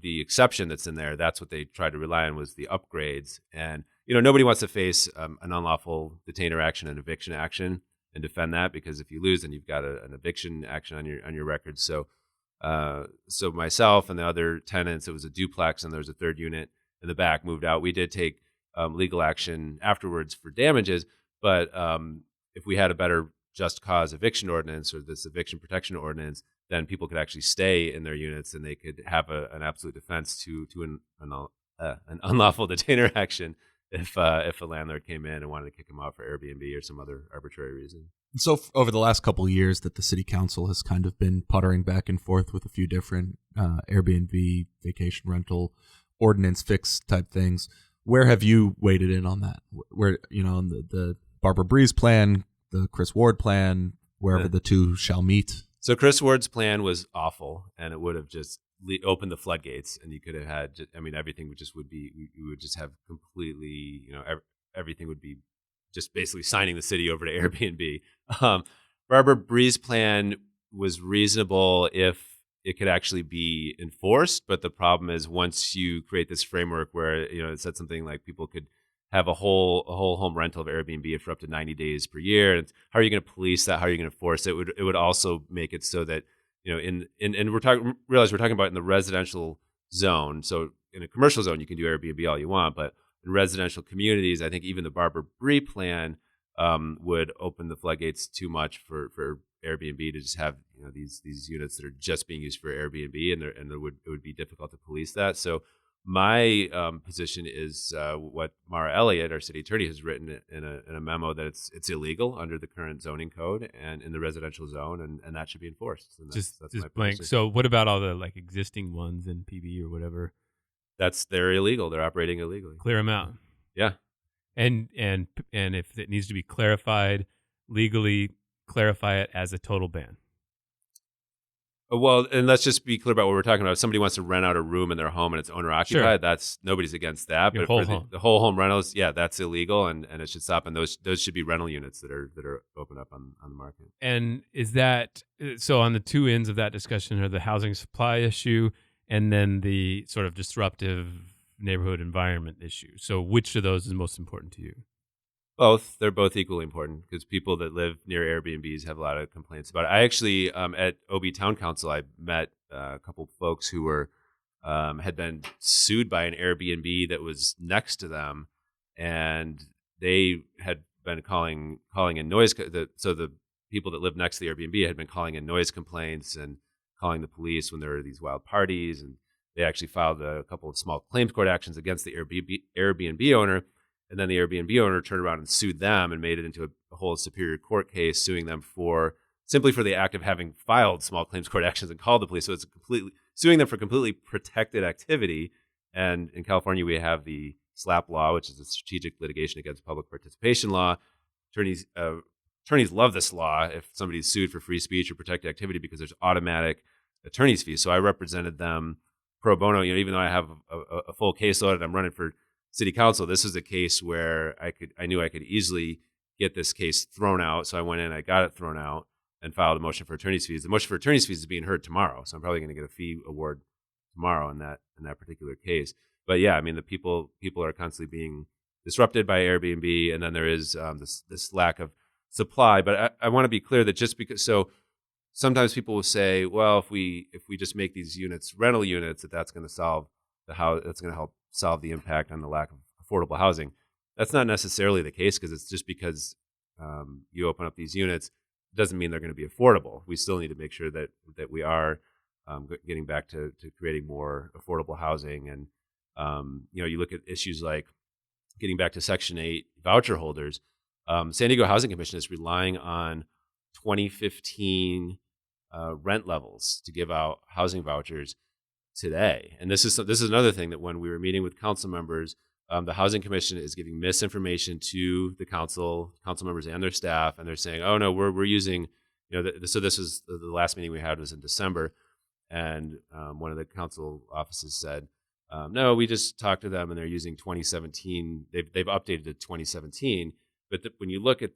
the exception that's in there, that's what they tried to rely on was the upgrades. And, nobody wants to face an unlawful detainer action and eviction action and defend that, because if you lose, then you've got an eviction action on your record. So myself and the other tenants, it was a duplex and there was a third unit in the back, moved out. We did take legal action afterwards for damages, but if we had a better just cause eviction ordinance or this eviction protection ordinance, then people could actually stay in their units and they could have an absolute defense to an unlawful detainer action if a landlord came in and wanted to kick them out for Airbnb or some other arbitrary reason. So over the last couple of years that the city council has kind of been puttering back and forth with a few different Airbnb vacation rental ordinance fix type things, where have you waded in on that? Where, on the Barbara Breeze plan, the Chris Ward plan, wherever the two shall meet? So Chris Ward's plan was awful, and it would have just opened the floodgates, and you could have had, everything we would just have completely, everything would be just basically signing the city over to Airbnb. Barbara Breeze plan was reasonable if it could actually be enforced, but the problem is once you create this framework where, it said something like people could have a whole home rental of Airbnb for up to 90 days per year. And how are you going to police that? How are you going to enforce it? It would also make it so that, and we're talking about in the residential zone. So in a commercial zone, you can do Airbnb all you want, but in residential communities, I think even the Barbara Bree plan would open the floodgates too much for Airbnb to just have these units that are just being used for Airbnb, and it would be difficult to police that. So my position is what Mara Elliott, our city attorney, has written in a memo that it's illegal under the current zoning code and in the residential zone, and that should be enforced. And that's my blank. position. So what about all the existing ones in PB or whatever? They're illegal. They're operating illegally. Clear them out. Yeah. And if it needs to be clarified legally, clarify it as a total ban. Well, and let's just be clear about what we're talking about. If somebody wants to rent out a room in their home and it's owner occupied, that's nobody's against that. Your But whole for home. the whole home rentals, that's illegal, and it should stop. And those should be rental units that are open up on the market. And is that so? On the two ends of that discussion are the housing supply issue and then the sort of disruptive neighborhood environment issue. So which of those is most important to you? Both. They're both equally important because people that live near Airbnbs have a lot of complaints about it. I actually, at OB Town Council, I met a couple of folks who were had been sued by an Airbnb that was next to them, and they had been calling in noise. So the people that lived next to the Airbnb had been calling in noise complaints and calling the police when there were these wild parties, and they actually filed a couple of small claims court actions against the Airbnb owner. And then the Airbnb owner turned around and sued them and made it into a whole superior court case, suing them simply for the act of having filed small claims court actions and called the police. So it's suing them for completely protected activity. And in California, we have the SLAPP law, which is the Strategic Litigation Against Public Participation law. Attorneys love this law if somebody's sued for free speech or protected activity because there's automatic attorney's fees. So I represented them pro bono. Even though I have a full caseload and I'm running for city council, this was a case where I knew I could easily get this case thrown out. So I went in, I got it thrown out. and filed a motion for attorney's fees. The motion for attorney's fees is being heard tomorrow, so I'm probably going to get a fee award tomorrow in that particular case. But yeah, I mean, the people are constantly being disrupted by Airbnb, and then there is this lack of supply. But I want to be clear that just because sometimes people will say, well, if we just make these units rental units, that's going to solve that's going to help solve the impact on the lack of affordable housing. That's not necessarily the case, because it's just because you open up these units doesn't mean they're going to be affordable. We still need to make sure that we are getting back to creating more affordable housing. And you look at issues like getting back to Section 8 voucher holders. San Diego Housing Commission is relying on 2015 rent levels to give out housing vouchers today. And this is another thing that when we were meeting with council members, the Housing Commission is giving misinformation to the council members and their staff, and they're saying, "Oh no, we're using," so this was the last meeting we had was in December, and one of the council offices said, "No, we just talked to them, and they're using 2017. They've updated to 2017." But when you look at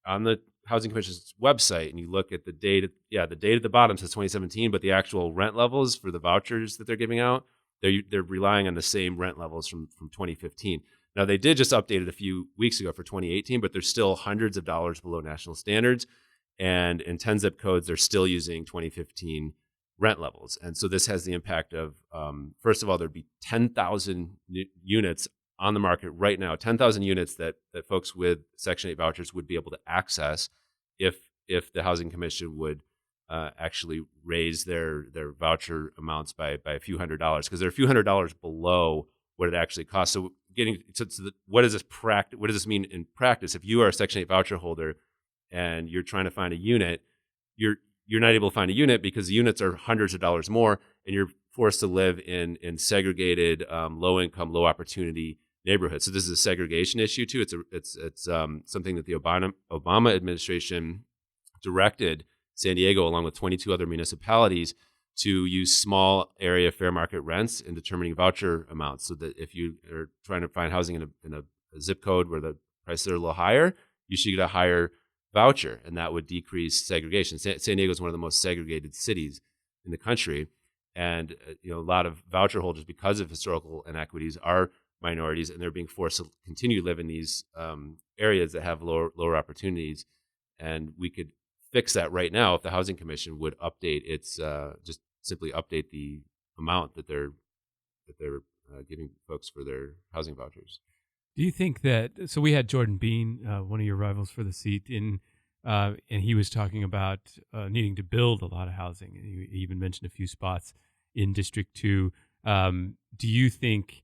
on the Housing Commission's website and you look at the date at the bottom says 2017, but the actual rent levels for the vouchers that they're giving out, they're relying on the same rent levels from 2015. Now, they did just update it a few weeks ago for 2018, but they're still hundreds of dollars below national standards. And in 10 zip codes, they're still using 2015 rent levels. And so this has the impact of, first of all, there'd be 10,000 units on the market right now, 10,000 units that folks with Section 8 vouchers would be able to access if the Housing Commission would actually raise their voucher amounts by a few $100s, because they're a few $100s below what it actually costs. So what does this mean in practice? If you are a Section 8 voucher holder and you're trying to find a unit, you're not able to find a unit because the units are hundreds of dollars more, and you're forced to live in segregated, low income, low opportunity neighborhoods. So this is a segregation issue too. It's something that the Obama administration directed San Diego, along with 22 other municipalities, to use small area fair market rents in determining voucher amounts, so that if you are trying to find housing in a zip code where the prices are a little higher, you should get a higher voucher, and that would decrease segregation. San Diego is one of the most segregated cities in the country, and a lot of voucher holders, because of historical inequities, are minorities, and they're being forced to continue to live in these areas that have lower opportunities. And we could fix that right now if the Housing Commission would update its just simply update the amount that they're giving folks for their housing vouchers. Do you think that? So we had Jordan Bean, one of your rivals for the seat, and he was talking about needing to build a lot of housing. And he even mentioned a few spots in District 2. Do you think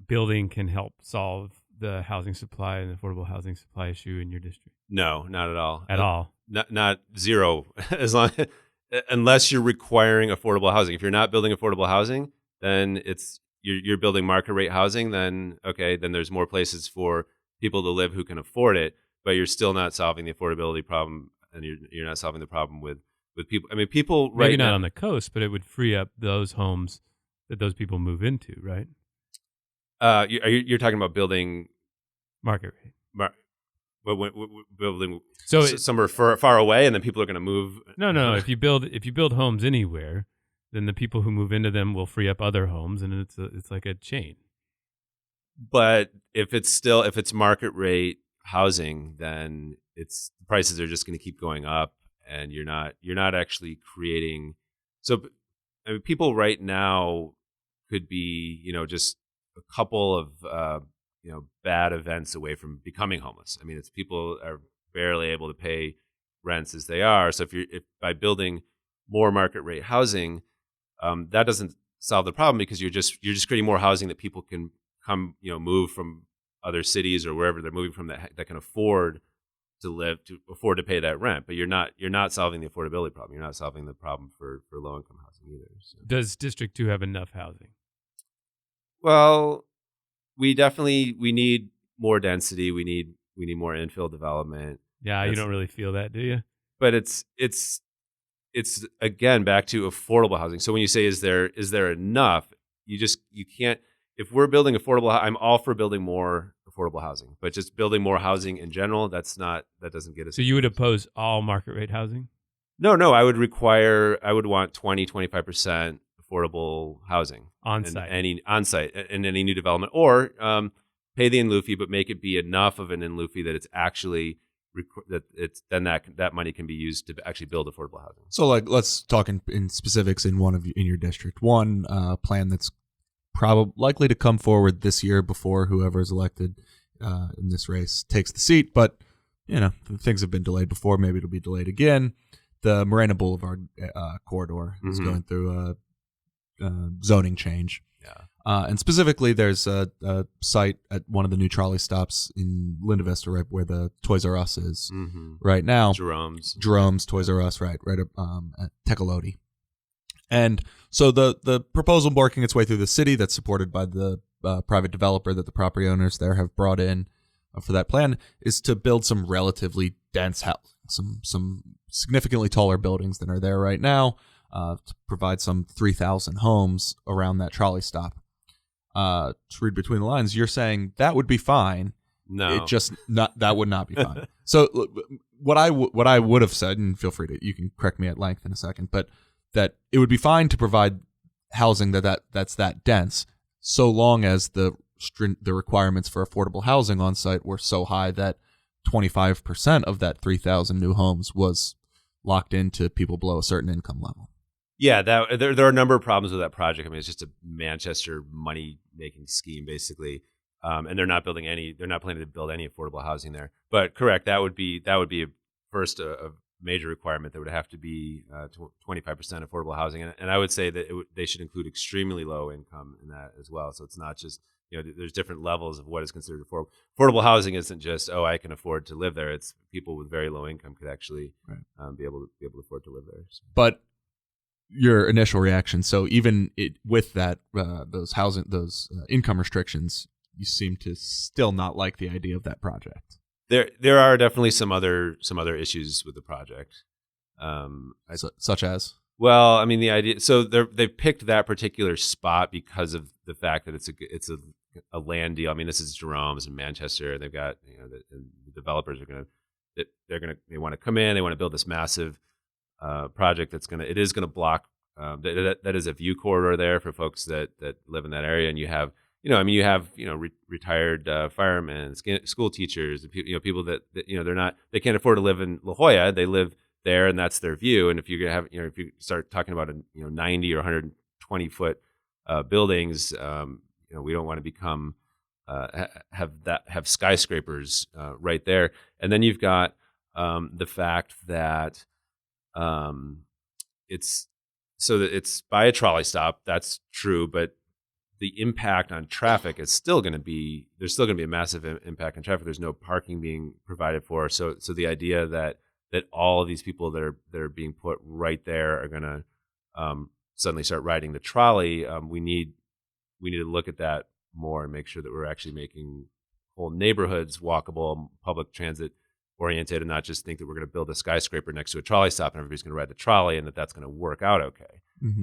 building can help solve the housing supply and affordable housing supply issue in your district? No, not at all. At all? Not zero. Unless you're requiring affordable housing. If you're not building affordable housing, then you're building market rate housing. Then there's more places for people to live who can afford it. But you're still not solving the affordability problem, and you're not solving the problem with people. I mean, people right maybe not now, on the coast, but it would free up those homes that those people move into, right? You're talking about building market rate. Building so somewhere far away, and then people are going to move. No. If you build homes anywhere, then the people who move into them will free up other homes, and it's like a chain. But if it's market rate housing, then prices are just going to keep going up, and you're not actually creating. So, I mean, people right now could be just a couple of bad events away from becoming homeless. I mean, it's people are barely able to pay rents as they are. So if by building more market rate housing, that doesn't solve the problem, because you're just creating more housing that people can come, move from other cities or wherever they're moving from that can afford to pay that rent. But you're not solving the affordability problem. You're not solving the problem for low income housing either. So. Does District 2 have enough housing? Well, we need more density. We need more infill development. Yeah, you don't really feel that, do you? But it's again back to affordable housing. So when you say is there enough, you can't. If we're building affordable, I'm all for building more affordable housing, but just building more housing in general, that doesn't get us. So you would oppose all market rate housing? No, I would want 20-25% affordable housing On-site. On-site in any new development, or pay the in-lieu fee, but make it be enough of an in-lieu fee that it's actually that money can be used to actually build affordable housing. So, like, let's talk in specifics in your district. One plan that's probably likely to come forward this year before whoever is elected in this race takes the seat, but things have been delayed before. Maybe it'll be delayed again. The Morena Boulevard corridor is going through a zoning change. Yeah. And specifically, there's a site at one of the new trolley stops in Linda Vista, right where the Toys R Us is right now. Jerome's Toys R Us, right at Tecolote. And so the proposal working its way through the city that's supported by the private developer that the property owners there have brought in for that plan is to build some relatively dense housing, some significantly taller buildings than are there right now, to provide some 3,000 homes around that trolley stop. To read between the lines, you're saying that would be fine. No, that would not be fine. So what I would have said, and feel free you can correct me at length in a second, but that it would be fine to provide housing that's that dense, so long as the requirements for affordable housing on site were so high that 25% of that 3,000 new homes was locked into people below a certain income level. Yeah, there are a number of problems with that project. I mean, it's just a Manchester money-making scheme, basically, and they're not planning to build any affordable housing there. But correct, that would be first a major requirement. That would have to be 25% affordable housing, and I would say that they should include extremely low income in that as well. So it's not just there's different levels of what is considered affordable. Affordable housing isn't just I can afford to live there. It's people with very low income could actually be able to afford to live there. So. But your initial reaction. So even with that, those income restrictions, you seem to still not like the idea of that project. There are definitely some other issues with the project, such as. Well, I mean the idea. So they picked that particular spot because of the fact that it's a land deal. I mean, this is Jerome's in Manchester. They've got the developers are they want to come in. They want to build this massive project that's gonna block that is a view corridor there for folks that live in that area, and you have retired firemen, school teachers, people that they can't afford to live in La Jolla. They live there, and that's their view. And if you have if you start talking about 90 or 120 foot buildings, we don't want to become have skyscrapers right there. And then you've got the fact that it's by a trolley stop. That's true, but the impact on traffic is still going to be a massive impact on traffic. There's no parking being provided for. So the idea that all of these people that are being put right there are going to suddenly start riding the trolley, we need to look at that more and make sure that we're actually making whole neighborhoods walkable, public transit oriented, and not just think that we're going to build a skyscraper next to a trolley stop and everybody's going to ride the trolley and that's going to work out okay.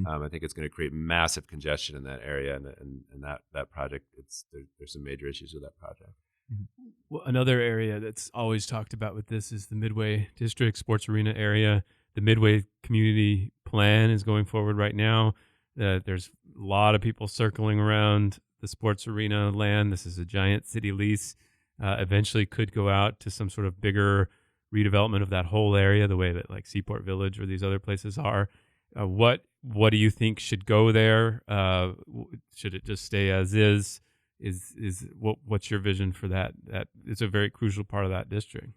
I think it's going to create massive congestion in that area, and that project, there's some major issues with that project. Well, another area that's always talked about with this is the Midway District Sports Arena area. The Midway Community Plan is going forward right now. There's a lot of people circling around the sports arena land. This is a giant city lease. Eventually could go out to some sort of bigger redevelopment of that whole area, the way that like Seaport Village or these other places are. What do you think should go there? Should it just stay as is? What's your vision for that? That it's a very crucial part of that district.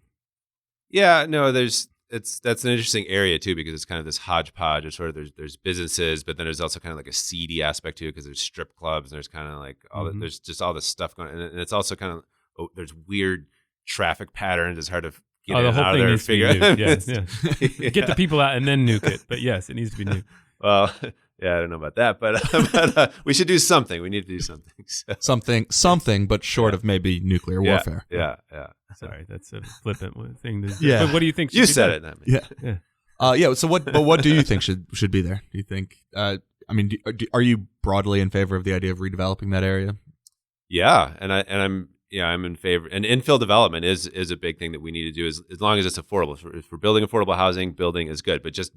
Yeah, no, that's an interesting area too, because it's kind of this hodgepodge of sort of there's businesses, but then there's also kind of like a seedy aspect to it because there's strip clubs and there's kind of like there's just all this stuff going on, and it's also kind of there's weird traffic patterns. It's hard to get in and out of there and figure out. Yeah. Get the people out and then nuke it. But yes, it needs to be nuked. Well, yeah, I don't know about that, but we should do something. We need to do something. So. Something, but short of maybe nuclear warfare. Yeah. Sorry, that's a flippant thing to do. Yeah. But what do you think? You said it, not me. Yeah. So what do you think should be there? Do you think? Are you broadly in favor of the idea of redeveloping that area? Yeah, and I'm I'm in favor. And infill development is a big thing that we need to do, as long as it's affordable. If we're building affordable housing, building is good. But just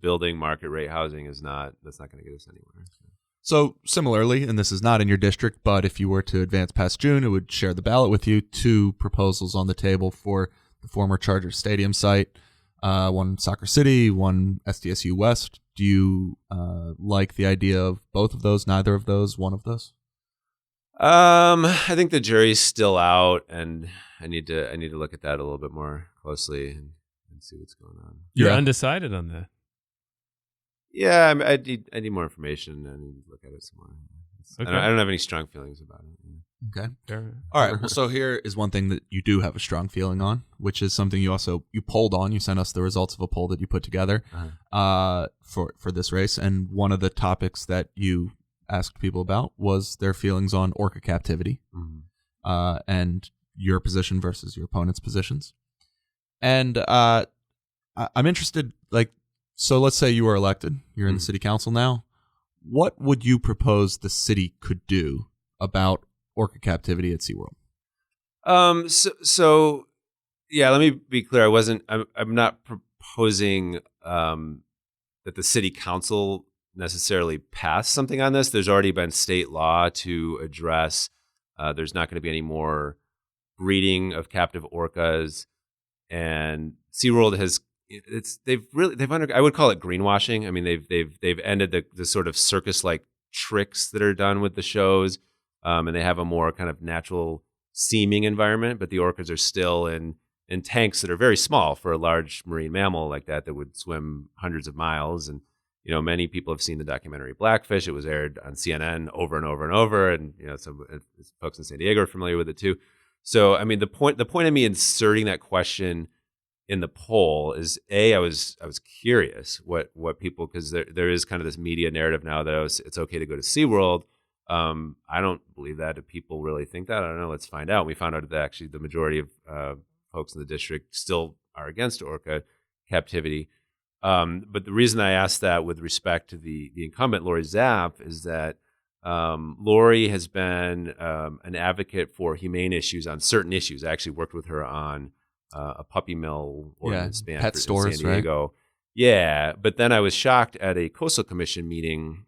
building market rate housing that's not going to get us anywhere. So similarly, and this is not in your district, but if you were to advance past June, it would share the ballot with you. 2 proposals on the table for the former Chargers Stadium site, one Soccer City, one SDSU West. Do you like the idea of both of those, neither of those, one of those? I think the jury's still out, and I need to look at that a little bit more closely and see what's going on. You're undecided on that. Yeah, I need more information. I need to look at it some more. Okay. I don't have any strong feelings about it. Okay. Fair. All right. Well, so here is one thing that you do have a strong feeling on, which is something you polled on. You sent us the results of a poll that you put together for this race, and one of the topics that you asked people about was their feelings on orca captivity, and your position versus your opponent's positions. And I'm interested, so let's say you were elected, you're in the city council now. What would you propose the city could do about orca captivity at SeaWorld? So let me be clear. I'm not proposing that the city council necessarily pass something on this. There's already been state law to address. There's not going to be any more breeding of captive orcas, and SeaWorld has. I would call it greenwashing. I mean, they've ended the sort of circus-like tricks that are done with the shows, and they have a more kind of natural seeming environment. But the orcas are still in tanks that are very small for a large marine mammal like that would swim hundreds of miles. And many people have seen the documentary Blackfish. It was aired on CNN over and over and over, and some folks in San Diego are familiar with it too. So, I mean, the point of me inserting that question in the poll is I was curious what people, because there is kind of this media narrative now that it's okay to go to SeaWorld. I don't believe that. Do people really think that? I don't know. Let's find out. We found out that actually the majority of folks in the district still are against orca captivity. But the reason I asked that with respect to the incumbent, Lori Zapp, is that Lori has been an advocate for humane issues on certain issues. I actually worked with her on a puppy mill ordinance ban pet for stores, San Diego. Right? Yeah, but then I was shocked at a Coastal Commission meeting.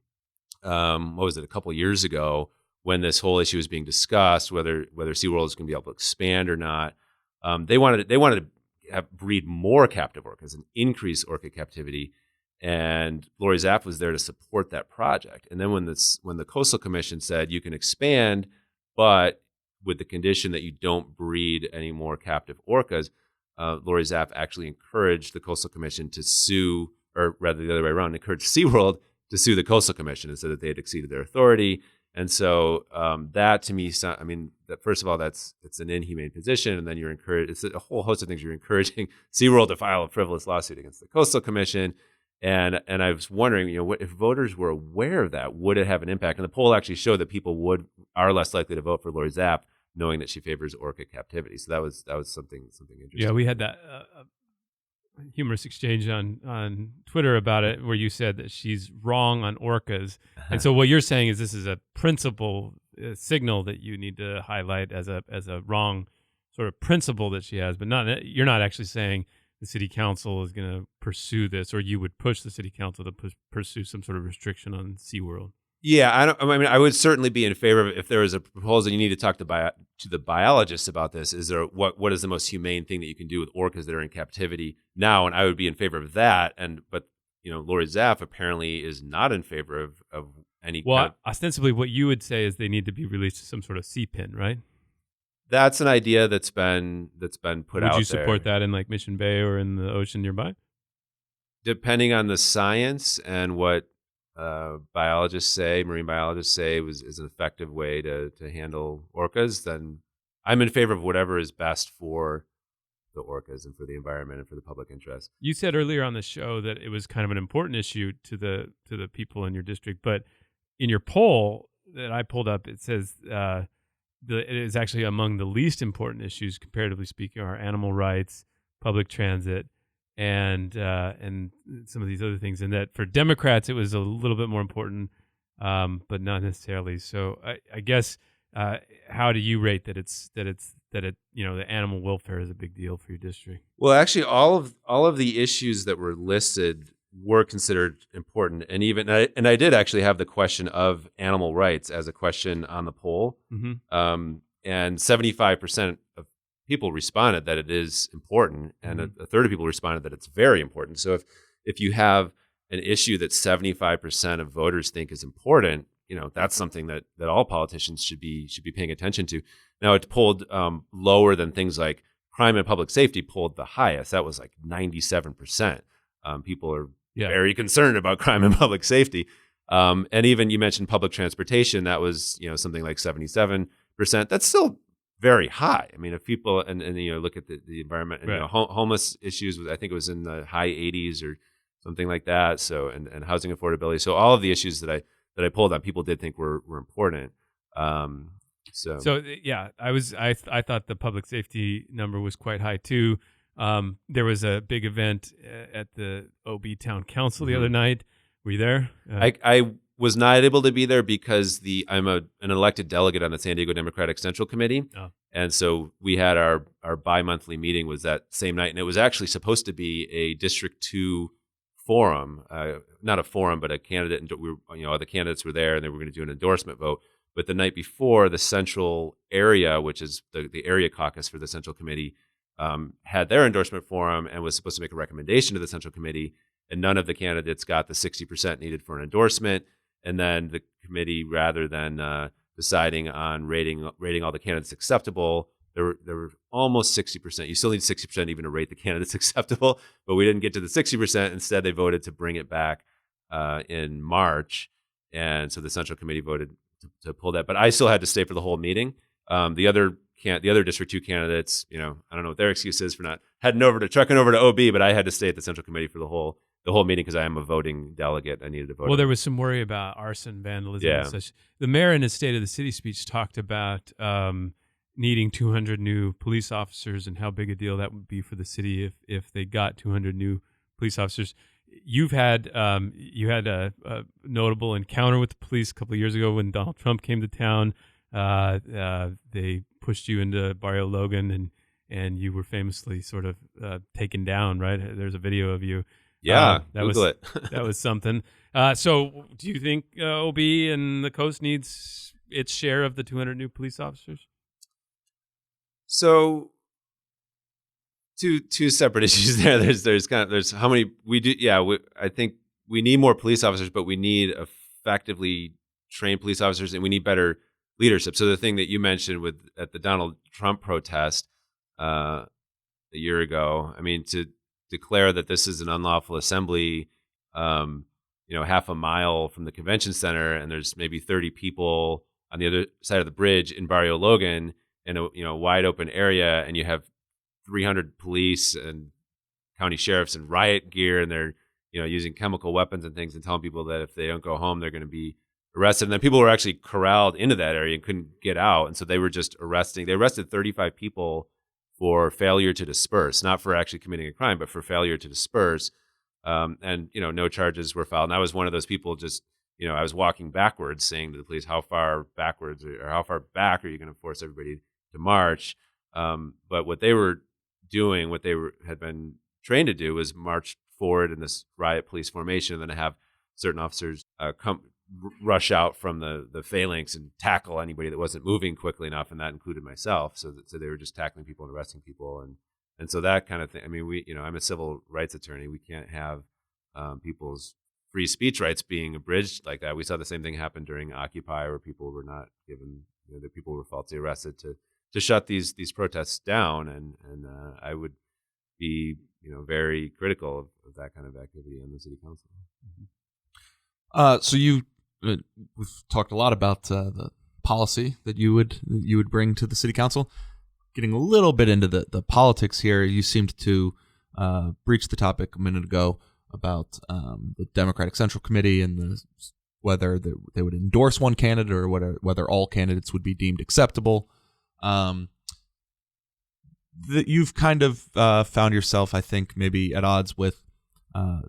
What was it, a couple years ago, when this whole issue was being discussed, whether SeaWorld is going to be able to expand or not. They wanted to breed more captive orcas and increase orca captivity, and Lori Zapp was there to support that project. And then when the Coastal Commission said you can expand, but with the condition that you don't breed any more captive orcas, Lori Zapp actually encouraged the Coastal Commission to sue, or rather the other way around, encouraged SeaWorld to sue the Coastal Commission and said that they had exceeded their authority. And so that to me, that first of all, it's an inhumane position, and then you're encouraged. It's a whole host of things. You're encouraging SeaWorld to file a frivolous lawsuit against the Coastal Commission. And I was wondering, what if voters were aware of that, would it have an impact? And the poll actually showed that people are less likely to vote for Lori Zapp, knowing that she favors orca captivity. So that was something interesting. Yeah, we had that humorous exchange on Twitter about it, where you said that she's wrong on orcas, and so what you're saying is this is a principle signal that you need to highlight as a wrong sort of principle that she has, but you're not actually saying the city council is going to pursue this, or you would push the city council to pursue some sort of restriction on SeaWorld. Yeah, I would certainly be in favor of it if there is a proposal. You need to talk to the biologists about this. Is there what is the most humane thing that you can do with orcas that are in captivity now? And I would be in favor of that. But Lori Zapp apparently is not in favor of any. Well, ostensibly, what you would say is they need to be released to some sort of sea pen, right? That's an idea that's been put out there. Would you support that in like Mission Bay or in the ocean nearby? Depending on the science and what marine biologists say is an effective way to handle orcas, then I'm in favor of whatever is best for the orcas and for the environment and for the public interest. You said earlier on the show that it was kind of an important issue to the people in your district, but in your poll that I pulled up, it says it is actually among the least important issues, comparatively speaking, are animal rights, public transit, and some of these other things. And that for Democrats, it was a little bit more important, but not necessarily. So I guess how do you rate that the animal welfare is a big deal for your district? Well, actually, all of the issues that were listed were considered important, and I did actually have the question of animal rights as a question on the poll, and 75% of people responded that it is important, and a third of people responded that it's very important. So if you have an issue that 75% of voters think is important, that's something that all politicians should be paying attention to. Now, it polled lower than things like crime and public safety polled the highest. That was like 97%. People are very concerned about crime and public safety. And even you mentioned public transportation, that was something like 77%. That's still very high. I mean, if people and look at the environment and homeless issues, I think it was in the high 80s or something like that. So and housing affordability. So all of the issues that I pulled on, people did think were important. So yeah, I thought the public safety number was quite high too. There was a big event at the OB Town Council the other night. Were you there? I was not able to be there because I'm an elected delegate on the San Diego Democratic Central Committee. Oh. And so we had our bi-monthly meeting was that same night. And it was actually supposed to be a District 2 forum, not a forum, but a candidate. And the candidates were there and they were going to do an endorsement vote. But the night before, the Central area, which is the area caucus for the Central Committee, had their endorsement forum and was supposed to make a recommendation to the Central Committee. And none of the candidates got the 60% needed for an endorsement. And then the committee, rather than deciding on rating all the candidates acceptable, there were almost 60%. You still need 60% even to rate the candidates acceptable, but we didn't get to the 60%. Instead, they voted to bring it back in March. And so the Central Committee voted to pull that. But I still had to stay for the whole meeting. The other District 2 candidates, I don't know what their excuse is for not trucking over to OB, but I had to stay at the Central Committee for the whole meeting because I am a voting delegate. I needed to vote. Well, there was some worry about arson, vandalism, and such. The mayor in his State of the City speech talked about needing 200 new police officers and how big a deal that would be for the city if they got 200 new police officers. You had a notable encounter with the police a couple of years ago when Donald Trump came to town. They pushed you into Barrio Logan, and you were famously sort of taken down. Right? There's a video of you. Yeah, that Google was it. That was something. So, do you think OB and the coast needs its share of the 200 new police officers? So, two separate issues there. There's how many we do. Yeah, I think we need more police officers, but we need effectively trained police officers, and we need better leadership. So the thing that you mentioned at the Donald Trump protest a year ago, I mean, to declare that this is an unlawful assembly, half a mile from the convention center, and there's maybe 30 people on the other side of the bridge in Barrio Logan in a wide open area, and you have 300 police and county sheriffs in riot gear, and they're using chemical weapons and things, and telling people that if they don't go home, they're going to be arrested. And then people were actually corralled into that area and couldn't get out, and so they were just arresting. They arrested 35 people for failure to disperse, not for actually committing a crime, but for failure to disperse. And no charges were filed. And I was one of those people. Just I was walking backwards, saying to the police, "How far backwards or how far back are you going to force everybody to march?" But what they were doing, had been trained to do, was march forward in this riot police formation, and then have certain officers rush out from the phalanx and tackle anybody that wasn't moving quickly enough, and that included myself. So they were just tackling people and arresting people, and so that kind of thing. I mean, I'm a civil rights attorney. We can't have people's free speech rights being abridged like that. We saw the same thing happen during Occupy, where people were not given, that people were falsely arrested to shut these protests down, and I would be very critical of that kind of activity on the city council. So we've talked a lot about the policy that you would bring to the city council. Getting a little bit into the politics here, you seemed to breach the topic a minute ago about the Democratic Central Committee and whether they would endorse one candidate or whether all candidates would be deemed acceptable. You've kind of found yourself, I think, maybe at odds with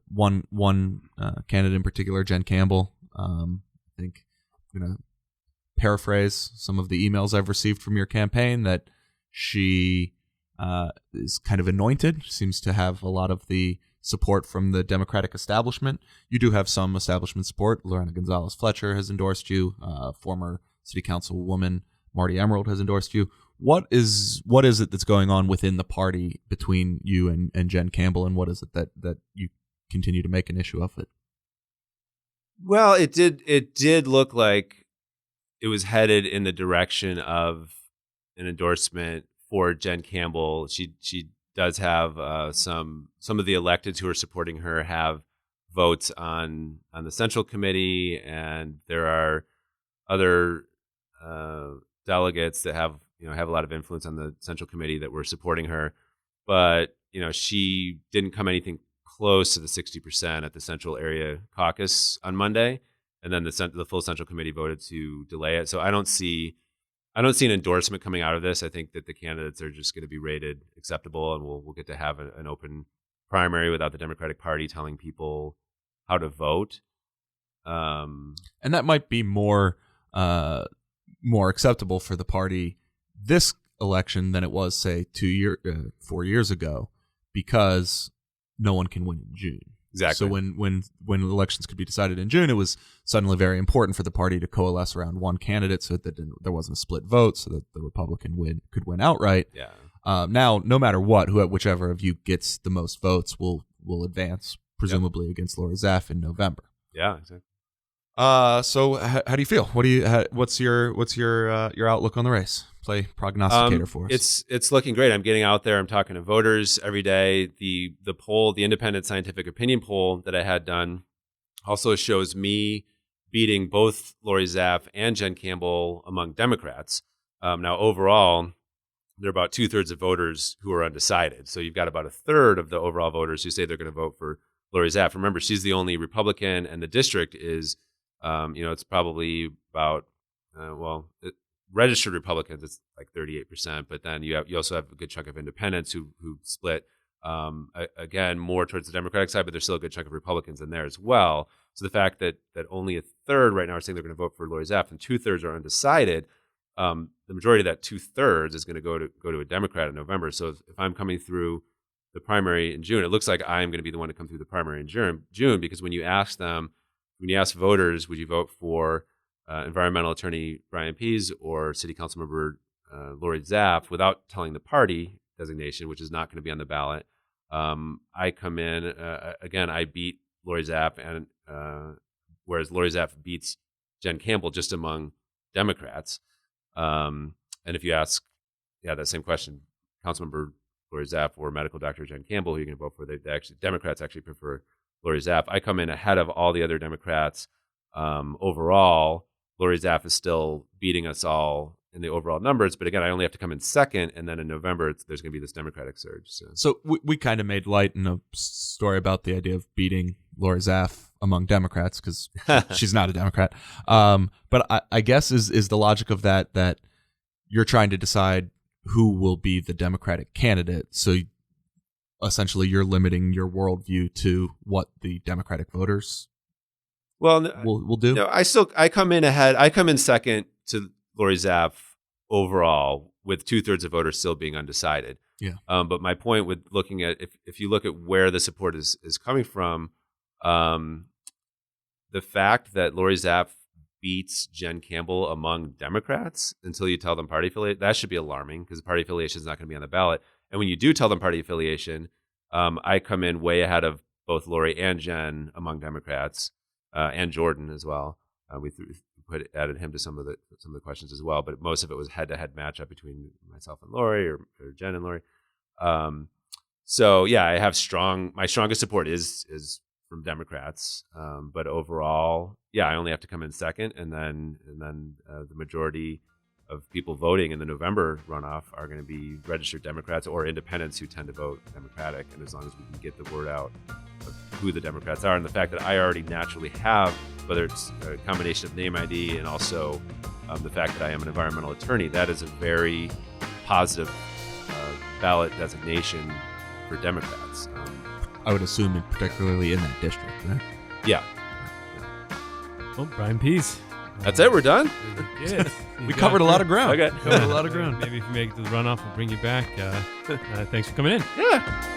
one candidate in particular, Jen Campbell. I think paraphrase some of the emails I've received from your campaign, that she is kind of anointed, seems to have a lot of the support from the Democratic establishment. You do have some establishment support. Lorena Gonzalez-Fletcher has endorsed you. Former City Councilwoman Marty Emerald has endorsed you. What is it that's going on within the party between you and Jen Campbell, and what is it that you continue to make an issue of it? Well, it did look like it was headed in the direction of an endorsement for Jen Campbell. She does have some of the electeds who are supporting her have votes on the Central Committee, and there are other delegates that have a lot of influence on the Central Committee that were supporting her. But she didn't come anything close to the 60% at the Central Area Caucus on Monday, and then the full Central Committee voted to delay it. So I don't see an endorsement coming out of this. I think that the candidates are just going to be rated acceptable, and we'll get to have an open primary without the Democratic Party telling people how to vote. And that might be more acceptable for the party this election than it was, say, 4 years ago, because no one can win in June. Exactly. So when elections could be decided in June, it was suddenly very important for the party to coalesce around one candidate, so that there wasn't a split vote, so that the Republican could win outright. Yeah. Now, no matter whichever of you gets the most votes will advance, presumably against Lori Zaff in November. Yeah, exactly. So how do you feel? What's your outlook on the race? Play prognosticator for us. It's looking great. I'm getting out there. I'm talking to voters every day. The poll, the independent scientific opinion poll that I had done, also shows me beating both Lori Zaff and Jen Campbell among Democrats. Now, overall, there are about 2/3 of voters who are undecided. So you've got about 1/3 of the overall voters who say they're going to vote for Lori Zaff. Remember, she's the only Republican, and the district is, it's probably about, registered Republicans, it's like 38%, but then you also have a good chunk of independents who split, again, more towards the Democratic side, but there's still a good chunk of Republicans in there as well. So the fact that only 1/3 right now are saying they're going to vote for Lori Zaff and 2/3 are undecided, the majority of that 2/3 is going to go to a Democrat in November. So if I'm coming through the primary in June, it looks like I'm going to be the one to come through the primary in June, because when you ask voters, would you vote for environmental attorney Bryan Pease or city council member Lori Zaff, without telling the party designation, which is not going to be on the ballot, I come in, again, I beat Lori Zaff, and whereas Lori Zaff beats Jen Campbell just among Democrats. And if you ask that same question, Councilmember Lori Zaff or medical doctor Jen Campbell, who you're going to vote for, Democrats actually prefer Lori Zaff. I come in ahead of all the other Democrats. Overall, Lori Zaff is still beating us all in the overall numbers, but again, I only have to come in second, and then in November, there's going to be this Democratic surge. So we kind of made light in a story about the idea of beating Lori Zaff among Democrats, because she's not a Democrat. But I guess is the logic of that you're trying to decide who will be the Democratic candidate, so essentially you're limiting your worldview to what the Democratic voters will do? No, I come in ahead. I come in second to Lori Zaff overall, with 2/3 of voters still being undecided. Yeah. But my point with looking at, if you look at where the support is coming from, the fact that Lori Zaff beats Jen Campbell among Democrats until you tell them party affiliation, that should be alarming, because party affiliation is not going to be on the ballot. And when you do tell them party affiliation, I come in way ahead of both Lori and Jen among Democrats. And Jordan as well. We added him to some of the questions as well, but most of it was head-to-head matchup between myself and Lori, or Jen and Lori. So yeah, I have my strongest support is from Democrats, but overall, yeah, I only have to come in second, and then the majority of people voting in the November runoff are going to be registered Democrats or independents who tend to vote Democratic. And as long as we can get the word out of who the Democrats are, and the fact that I already naturally have, whether it's a combination of name ID and also the fact that I am an environmental attorney, that is a very positive ballot designation for Democrats. I would assume, particularly in that district, right? Yeah. Well, Bryan Pease, That's it. We're done. Good. We covered a lot of ground. Okay. Covered a lot of ground. Maybe if you make it to the runoff, we'll bring you back. Thanks for coming in. Yeah.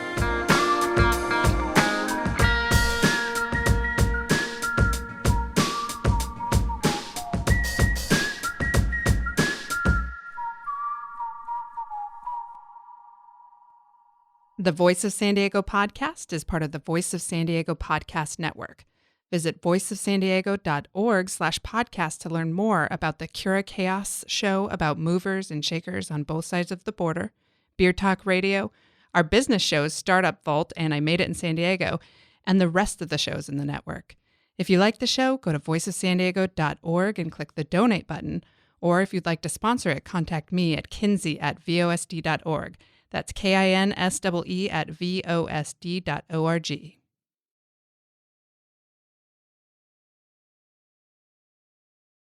The Voice of San Diego podcast is part of the Voice of San Diego podcast network. Visit voiceofsandiego.org/podcast to learn more about the Cura Chaos show about movers and shakers on both sides of the border, Beer Talk Radio, our business shows Startup Vault and I Made It in San Diego, and the rest of the shows in the network. If you like the show, go to voiceofsandiego.org and click the donate button. Or if you'd like to sponsor it, contact me at kinsey@vosd.org. That's KINSEE@vosd.org.